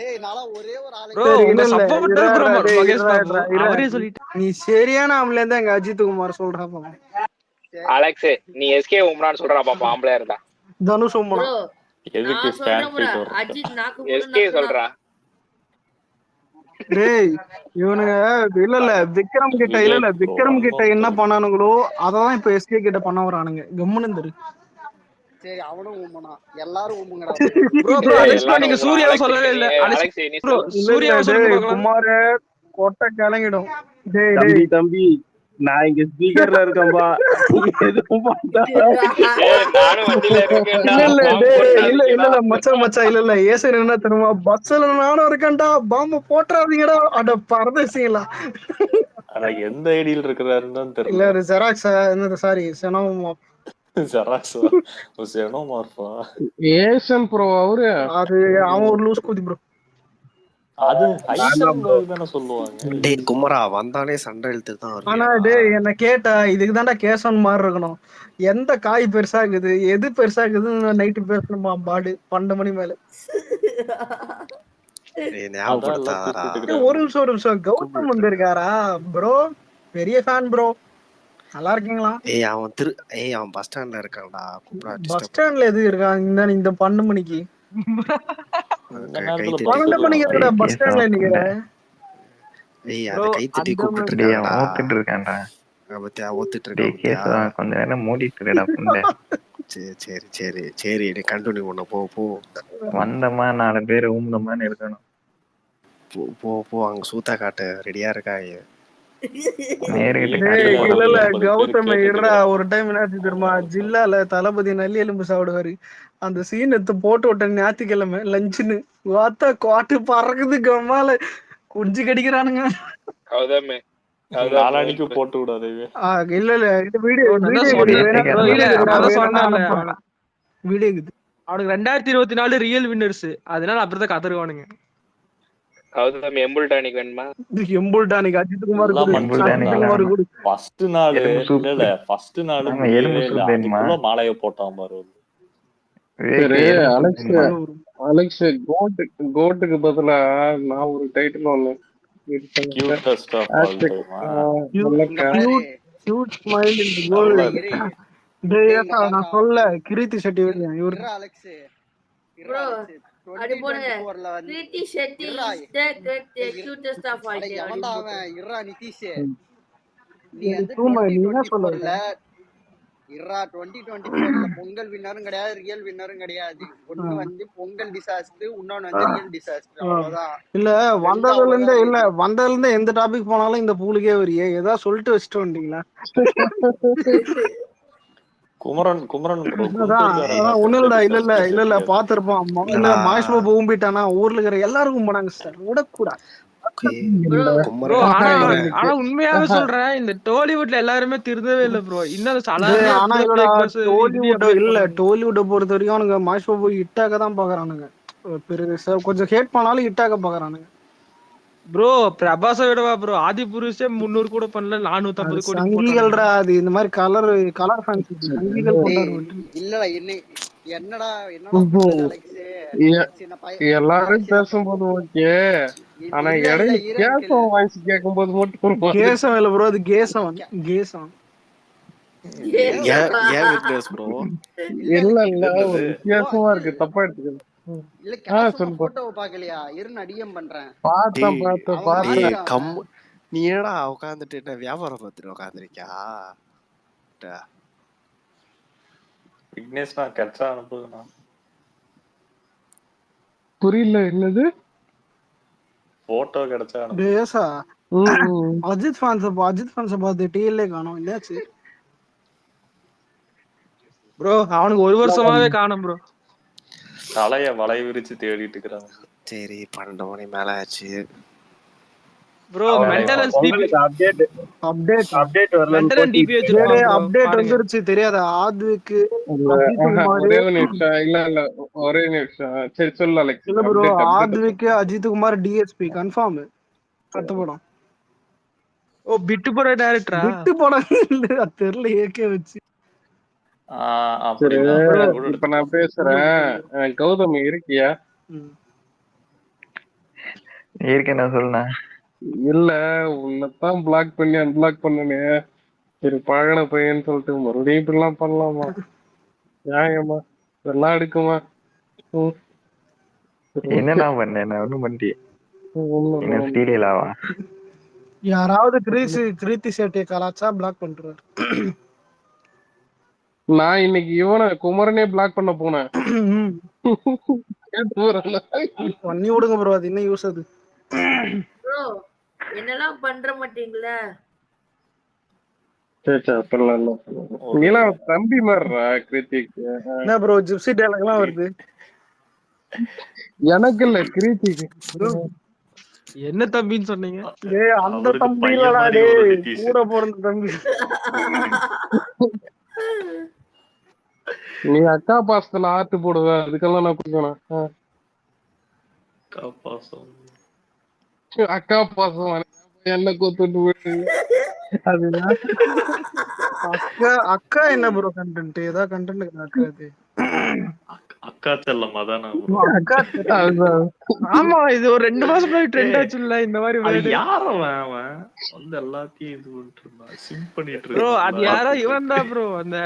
ஏய் நாளா ஒரே ஒரு ஆளு நீ சரியான ஆம்பளை தான் எங்க அஜித் குமார் சொல்றான். அலெக்ஸ் நீ எஸ்கே ஊம்பனான்னு சொல்றா பாப்பா. ஆம்பளையா இருந்தா தனுஷ் ஊம்பனா. எதுக்கு அஜித் நாக்கு எஸ்கே சொல்றா. டேய் இவனுங்க இல்ல விக்ரம் கிட்ட என்ன பண்ணானுங்களோ அதான் இப்ப எஸ்கே கிட்ட பண்ண வரானுங்க. கம்முன்னு இரு. சரி அவனும் ஊம்பனா. எல்லாரும் ஊம்புங்கடா. ப்ரோ அலெக்ஸ் நீங்க சூர்யாவை சொல்லவே இல்ல. அலெக்ஸ் ப்ரோ சூர்யாவை சொல்லுங்க பார்க்கலாம். குமார் கொட்டை கலங்கிடும். தம்பி நான் இங்க ஸ்பீக்கர்ல இருக்கேன்பா. எதுவும் பண்ணா நானும் வண்டியில இருக்கேன்டா இல்ல பாம்பு இல்ல இல்ல போட்டுறாதீங்கடா. மச்சான் இல்ல ஏசன் என்ன தெரியுமா, பஸ்ல நானும் இருக்கேன்டா பாம்பு போட்டுறாதீங்கடா அட பரதேசிங்களா. ஆனா எந்த ஐடியில் இருக்கிறாருன்னு தான் இல்ல தெரியல. அது ஜெராக்ஸ் என்னது சாரி செனோமோ. ஜெராக்ஸா செனோமார்பா. ஏசன் ப்ரோ அவரு அது அவன் ஒரு லூஸ் கூதி ப்ரோ. அது ஹைசன் தானே சொல்லுவாங்க. டேய் குமரா வந்தானே சண்டை இழுத்துட்டு தான் ஆனா வருவியா? டேய் என்ன கேட்டா இதுக்கு தான்டா கேசன் மாதிரி இருக்கணும். எந்த காய் பெருசாகுது எது பெருசாகுதுன்னு நைட்டு பேசணுமா பாடு 12 மணி மேல. ஞாபகப்படுத்தாதடா. ஒரு நிமிஷம் கௌதம் வந்திருக்காரா ப்ரோ? பெரிய ஃபேன் ப்ரோ. நல்லா இருக்கீங்களா? அவன் பஸ் ஸ்டாண்ட்ல இருக்கான்டா. பஸ் ஸ்டாண்ட்ல எது இருக்கான் இந்த 12 மணிக்கு? 12 மணிக்கு இருக்கடா பஸ் ஸ்டாண்ட்ல நிக்கிறேன். அத கை தட்டி கூப்பிட்டு இருக்கான்டா. ஓத்திட்டு இருக்கான்டா. பத்தியா ஓத்திட்டு இருக்கான். கொஞ்ச நேரம் மூடிட்டு இருக்கடா புண்டை. சரி நீ கண்டினியூ பண்ண போ. வந்தமா 4 பேர் ஊந்தமான்னு இருக்கணும். போ அங்க சூத்தா காட்டு ரெடியா இருக்காங்க. இல்ல கௌதம் இருடா. ஒரு டைம் என்னாச்சு தெரியுமா, ஜில்லால தளபதி நல்லி எலும்பு சாப்பிடுவாரு. அந்த சீன் எடுத்து போட்டு விட்டேன் ஞாயிற்றுக்கிழமை லஞ்சுன்னு. வாத்தா காட்டு பறக்குது கம்மால குஞ்சு கடிக்கிறானுங்க. நாளானிக்கு போட்டு விடாதே. இல்ல இது வீடியோ இருக்குது. அவனுக்கு 2024 ரியல் வின்னர்ஸ், அதனால அப்படிதான் கதறுவானுங்க. எம்புல்டானிக் வேணுமா? எம்புல்டானிக் அஜித் குமார் ஃபர்ஸ்ட் நாள் இல்ல ஃபர்ஸ்ட் நாள் அதுக்குள்ள மாலைய போட்டான் பாரு. அலெக்ஸ் கோட்டுக்கு பதிலா நான் ஒரு டைட்டில் ஒண்ணு கியூட்டஸ்ட் ஆஃப் ஆல் டைம். நான் சொல்ல கிருத்தி செட்டி இவரு அலெக்ஸ் அடி போடுங்க. Kriti Shetty is the cutest of all time. எவன்டா அவன்? இர்ரா நிதிஷ். நீ வந்து 2024ல இர்ரா 2024ல பொங்கல் வின்னரும் கிடையாது, ரியல் வின்னரும் கிடையாது. ஒண்ணு வந்து பொங்கல் டிசாஸ்டர், இன்னொன்னு வந்து ரியல் டிசாஸ்டர். அவ்வளவுதான். இல்ல வந்ததுல இருந்து எந்த டாபிக் போனாலும் இந்த பூலுக்கே வரியே. ஏதாவது சொல்லிட்டு வச்சுட்டு வந்தீங்களா? குமரன் ஒண்ணுடா இல்ல பாத்துருப்பான். மாய்ஸ்மா பூம்பிட்டானா ஊர்ல இருக்கிற எல்லாருக்கும் போனாங்க சார். விடக்கூடாது. ஆனா உண்மையாவே சொல்றேன், இந்த டோலிவுட்ல எல்லாருமே திருந்தவே இல்ல ப்ரோ. இன்னும் டோலிவுட்டை பொறுத்த வரைக்கும் அவனுங்க மாய்ஸ்மா போய் இட்டாக்க தான் பாக்குறானுங்க. கொஞ்சம் ஹேட் பண்ணாலும் இட்டாக்க பாக்குறானுங்க ப்ரோ. பிரபாஸை விடவா ப்ரோ? ஆதி புருஷே 300 கூட பண்ணல, 450 கோடி சங்கிகள்டா. அது இந்த மாதிரி கலர் ஃபேன்ஸ் சங்கிகள் இல்லடா. என்னடா எல்லாரும் பேசும்போது ஓகே, ஆனா இடையில கேசவன் வாய்ஸ் கேட்கும்போது மட்டும் கேசவன் இல்ல ப்ரோ, அது கேசவன். இல்ல ஒரு வித்தியாசமா இருக்கு, தப்பா எடுத்துக்க. போட்டோவை பாக்கலையா? டிஎம் பண்றேன். பார்த்தேன். நீ ஏடா உட்காந்துட்டு என்ன வியாபாரம் பார்த்துட்டு உட்காந்துருக்கியா? விக்னேஷ் நான் கெச்சா அனுப்புதுண்ணா. புரியல என்னது? போட்டோ கிடைச்சா பேசா அஜித் ஃபேன்ஸ் பார்த்து டிஎல்ஏ காணோம். இல்லையாச்சு ப்ரோ? அவனுக்கு ஒரு வருஷமாவே காணோம் ப்ரோ. தலைய வலை விரிச்சு தேடிட்டு இருக்கிறாங்க. சரி 12 மணி மேல ஆச்சு ப்ரோ. மென்டல் அப்டேட் வந்துருச்சு தெரியாதா? ஆதுக்கு ஒரே நிமிஷம். சரி சொல்லு அலெக்ஸ். இல்ல ப்ரோ, ஆதுக்கு அஜித் குமார் டிஎஸ்பி கன்ஃபார்ம். அடுத்த படம் பிட்டு பட டைரக்டரா? பிட்டு படம் இல்ல தெரியல. ஏகே வச்சு இப்ப நான் பேசுறேன். கௌதம் இருக்கியா? இருக்கேன் சொல்லுண்ணா. இல்ல உன்னதான் பிளாக் பண்ணி அன்பிளாக் பண்ணனே. சரி பழகின பையன்னு சொல்லிட்டு மறுபடியும் இப்படிலாம் பண்ணலாமா? நியாயமா? இதெல்லாம் எடுக்குமா? என்னண்ணா பண்ணேன்? ஒண்ணும் பண்ணிட்டீங்களாவா? யாராவது கிருத்தி சேட்டியை கலாச்சா பிளாக் பண்றாரு. நான் இன்னைக்கு இவனை குமரனே பிளாக் பண்ண போனேன். பண்ணி விடுங்க ப்ரோ, அது என்ன யூஸ்? அது என்னெல்லாம் பண்ற மாட்டீங்களா? சரி அப்பெல்லாம் இல்ல. நீலாம் தம்பி மாதிரிடா கிருத்திக். என்ன ப்ரோ ஜிப்சி டயலாக்லாம் வருது? எனக்கு இல்ல கிருத்திக். என்ன தம்பின்னு சொன்னீங்க? டேய் அந்த அவருக்கு தம்பி பையன் இல்லடா மாதிரி டேய், ஒரு நிதிஷ். கூட பிறந்த தம்பி. நீ அக்கா பாசத்துல ஆட்டு போடுவ, அதுக்கெல்லாம் நான் கொடுக்கணும். அக்கா பாசம் என்ன கொத்துட்டு போயிட்டு அதுதான். அக்கா என்ன ப்ரோ கண்டென்ட்? ஏதா கண்டென்ட் அக்கா இது அக்கா செல்லம் அதானே அக்கா ஆமா இது ஒரு 2 மாசம் முன்னாடி ட்ரெண்ட் ஆச்சுல்ல இந்த மாதிரி அது வேர்டு. யார அவன் வந்து எல்லாத்தையும் இது பண்ணிட்டு இருந்தான், சிம் பண்ணிட்டு ப்ரோ அது இருந்தான். யாரோ இவன் தான் ப்ரோ, அந்த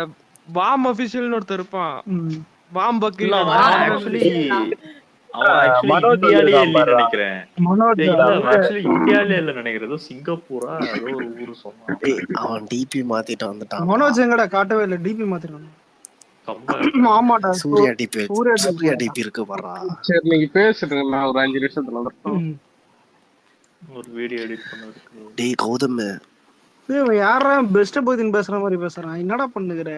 பாம் அபிஷியல்னு ஒருத்தர் இருப்பான். பாம் பக்கு இல்ல அவன் ஆக்சுவலி மனோஜ் இந்தியாலயே வந்திருக்கான் இல்லைன்னு பாருடா. நினைக்கிறேன். மனோஜ் இல்ல ஆக்சுவலி இந்தியாலயே இல்ல நினைக்கிறேன், ஏதோ சிங்கப்பூரா ஏதோ ஒரு ஊரு சொன்னான். அவன் டிபி மாத்திட்டு வந்துட்டான். மனோஜ் எங்கடா காட்டவே இல்ல, டிபி மாத்திரான். ஆமாடா சூர்யா டிபி சூர்யா டிபி இருக்கு பாறா. சரி நீங்க பேசுறேன், நான் ஒரு 5 நிமிஷத்துல வந்துடுறேன். ஒரு வீடியோ எடிட் பண்ணிருக்கு. டேய் கௌதம், டேய் யாரா பெஸ்ட் போதின் பேசுற மாதிரி பேசுறான், என்னடா பண்ணுகிற?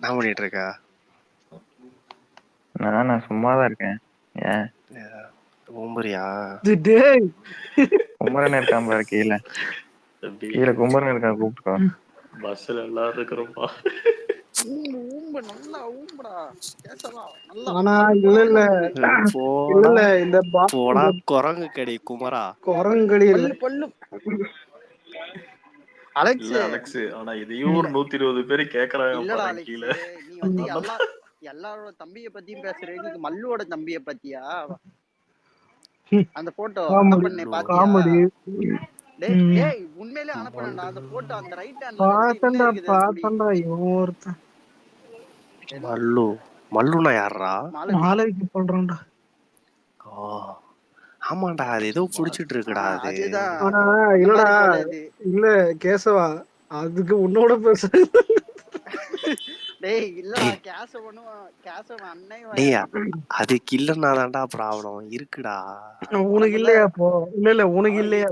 நான் பண்ணிட்டு இருக்கா? நான் சும்மாதான் இருக்கேன். ஏன் ஓம்பரியா? டேய் குமரன் இருக்கான் பாரு கீழே, கீழே குமரன் இருக்கான், கூப்பிட்டுக்கோ. பஸ்ல எல்லாரும் இருக்கிறோம்பா. ஆனா இல்ல இந்த போடா குரங்கு கடி குமரா, குரங்கடி அலெக்ஸ். ஆனா இதையும் ஒரு 120 பேர் கேக்குறாங்க கீழே. நீ வந்து எல்லாரோட தம்பிய பத்தியும் பேசுற, நீ மல்லுவோட தம்பிய பத்தியா? அந்த போட்டோ பண்ணே பாத்தியா? டேய் உண்மையிலே அனுப்புறேன்டா அந்த போட்டோ, அந்த ரைட் ஹேண்ட்ல பாத்தண்டா இவன் ஒருத்தன். மல்லுனா யாரா? மாலைக்கு பண்றான்டா. ஆமாண்டா அது ஏதோ குடிச்சிட்டு இருக்குடா அது. ஆனா இல்லடா இல்ல கேசவா, அதுக்கு உன்னோட பேச. டேய் இல்லடா கேசவ அண்ணே. டேய் அதுக்கு இல்லன்னா தான்டா ப்ராப்ளம் இருக்குடா. உனக்கு இல்லையா போ? இல்ல உனக்கு இல்லையா?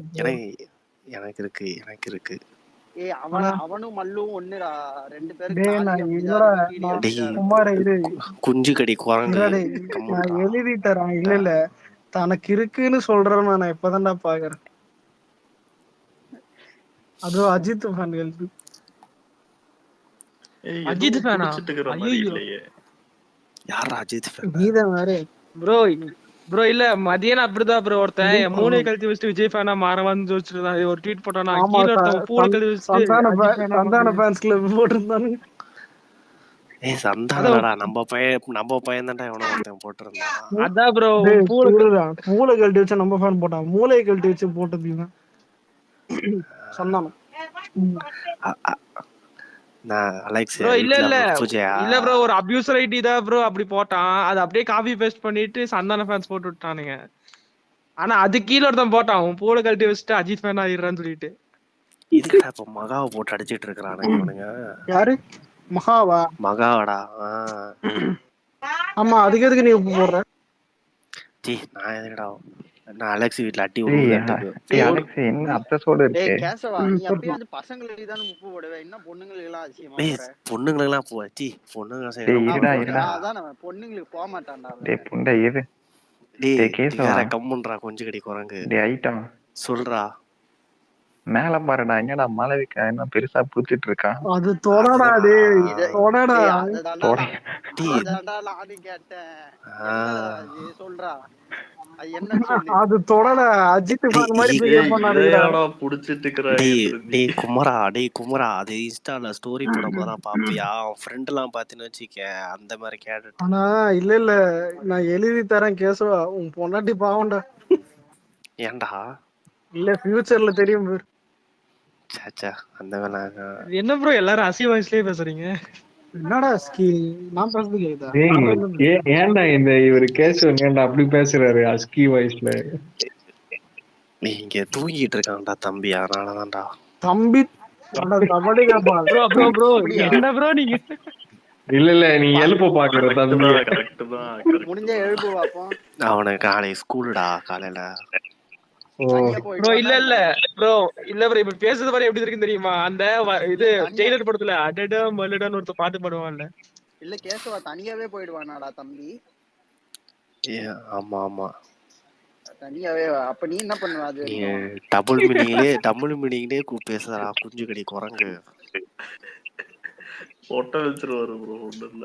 எனக்கு இருக்கு. ஏய் அவனும் மல்லும் ஒண்ணுடா, 2 பேரும் குமார இரு, குஞ்சு கடி குரங்கு. நான் எழுதி தரேன். இல்ல தனக்கு இருக்குன்னு சொல்றேன், நான் இப்பதான்டா பாக்குறேன். அதுவும் அஜித் ஃபேன்கள். அஜித் ஃபேனா? யாரா அஜித் ஃபேன்? நீதான் வேற ப்ரோ இல்ல மதியானம் அப்படிதான் ப்ரோ ஒருத்தன் மூணு கழுத்தி வச்சுட்டு விஜய் ஃபேனா மாறவான்னு யோசிச்சுதான் ஒரு ட்வீட் போட்டானா, கீழ ஒருத்தன் பூல கழுத்தி வச்சுட்டு சந்தான ஃபேன்ஸ் கிளப் போட்டிருந்தானுங்க. ஏய் சந்தானடா நம்ம பையன் தான்டா எவனோ ஒருத்தன் போட்டிருந்தான். அதான் ப்ரோ பூல கழட்டி வச்சு நம்ம ஃபேன் போட்டான், மூளை கழட்டி வச்சு போட்டது சந்தானம். ப்ரோ இல்ல ப்ரோ ஒரு அபியூசர் ஐடி தான் ப்ரோ அப்படி போட்டான், அது அப்படியே காப்பி பேஸ்ட் பண்ணிட்டு சந்தான ஃபேன்ஸ் போட்டு விட்டானுங்க. ஆனா அது கீழ ஒருத்தன் போட்டான் பூல கழட்டி வச்சுட்டு அஜித் ஃபேன் ஆயிடுறான்னு சொல்லிட்டு. இதுக்கடா இப்ப மகாவை போட்டு அடிச்சிட்டு இருக்கானுங்க இவனுங்க. யாரு மகாவா? மகாவடா. ஆமா அதுக்கு எதுக்கு நீ போடுற? நான் எதுக்குடா, நான் அலெக்ஸ் வீட்ல அடி அலெக்ஸ் என்ன அப்சோட இருக்கு. டேய் கேசவா நீ அப்படியே வந்து பசங்களுக்கு தான் உப்பு போடுவே, என்ன பொண்ணுங்களுக்கு எல்லாம் அதிசயமா போற? பொண்ணுங்களுக்கு எல்லாம் போவாச்சி, பொண்ணுங்க அதான் பொண்ணுங்களுக்கு போக மாட்டான்டா. டேய் புண்டை இரு. டேய் கேசவா கம்முன்றா கொஞ்சம் கடி குரங்கு. டேய் ஐட்டம் சொல்றா. மேல பாருடா, என்னடா மலைவிக்க என்ன பெருசா புடிச்சிட்டு இருக்கான். அது தொடடா டேய், தொடடா. அதடா நானே கேட்டேன். சொல்றா என்ன சொல்லு. அது தொடடா அஜித் ஃபேன் மாதிரி பிஹேவ் பண்ணாதடா. புடிச்சிட்டு இருக்கற. டேய் குமரா அது இன்ஸ்டால ஸ்டோரி போடும்போது பாப்பியா, அவன் ஃப்ரெண்ட் எல்லாம் பாத்தீன்னு வச்சுக்க அந்த மாதிரி கேட்டு. ஆனா இல்ல நான் எழுதி தரேன் கேசவா, உன் பொண்டாட்டி பாவம்டா. ஏன்டா? இல்ல ஃபியூச்சர்ல தெரியும் பேர். சாச்சா அந்த வேலை என்ன ப்ரோ எல்லாரும் அசி வாய்ஸ்லயே பேசுறீங்க? என்னடா ஸ்கி நான் பேசுறது கேக்குதா? ஏன்டா இந்த இவரு கேசவன் ஏன்டா அப்படி பேசுறாரு அஸ்கி வாய்ஸ்ல? இங்க தூங்கிட்டு இருக்கான்டா தம்பி, அதனாலதான்டா. தம்பி கபடி காப்பா ப்ரோ என்ன ப்ரோ நீங்க? இல்ல நீ எழுப்ப பாக்குற தம்பி. முடிஞ்ச எழுப்பு பாப்போம். அவனுக்கு நாளைக்கு ஸ்கூலுடா காலையில. தனியா ப்ரோ போயிடுவானா இல்ல இல்ல என்ன? ப்ரோ இல்ல ப்ரோ இப்ப பேசுறது மாதிரி எப்படி இருக்குன்னு தெரியுமா? அந்த இது ஜெயிலர் படத்துல அடடா மல்லடான்னு ஒருத்த பாட்டு பாடுவான்ல. இல்ல கேசவா தனியாவே போயிடுவானாடா தம்பி? ஆமா ஆமா. தனியாவே அப்ப நீ என்ன பண்ணுவ? அது நீ வரைக்கும் டபுள் மீனிங்லயே பேசுறா குஞ்சு கடி குரங்கு. ஒட்ட வச்சிருவாரு ப்ரோ ஒண்ணு இல்ல.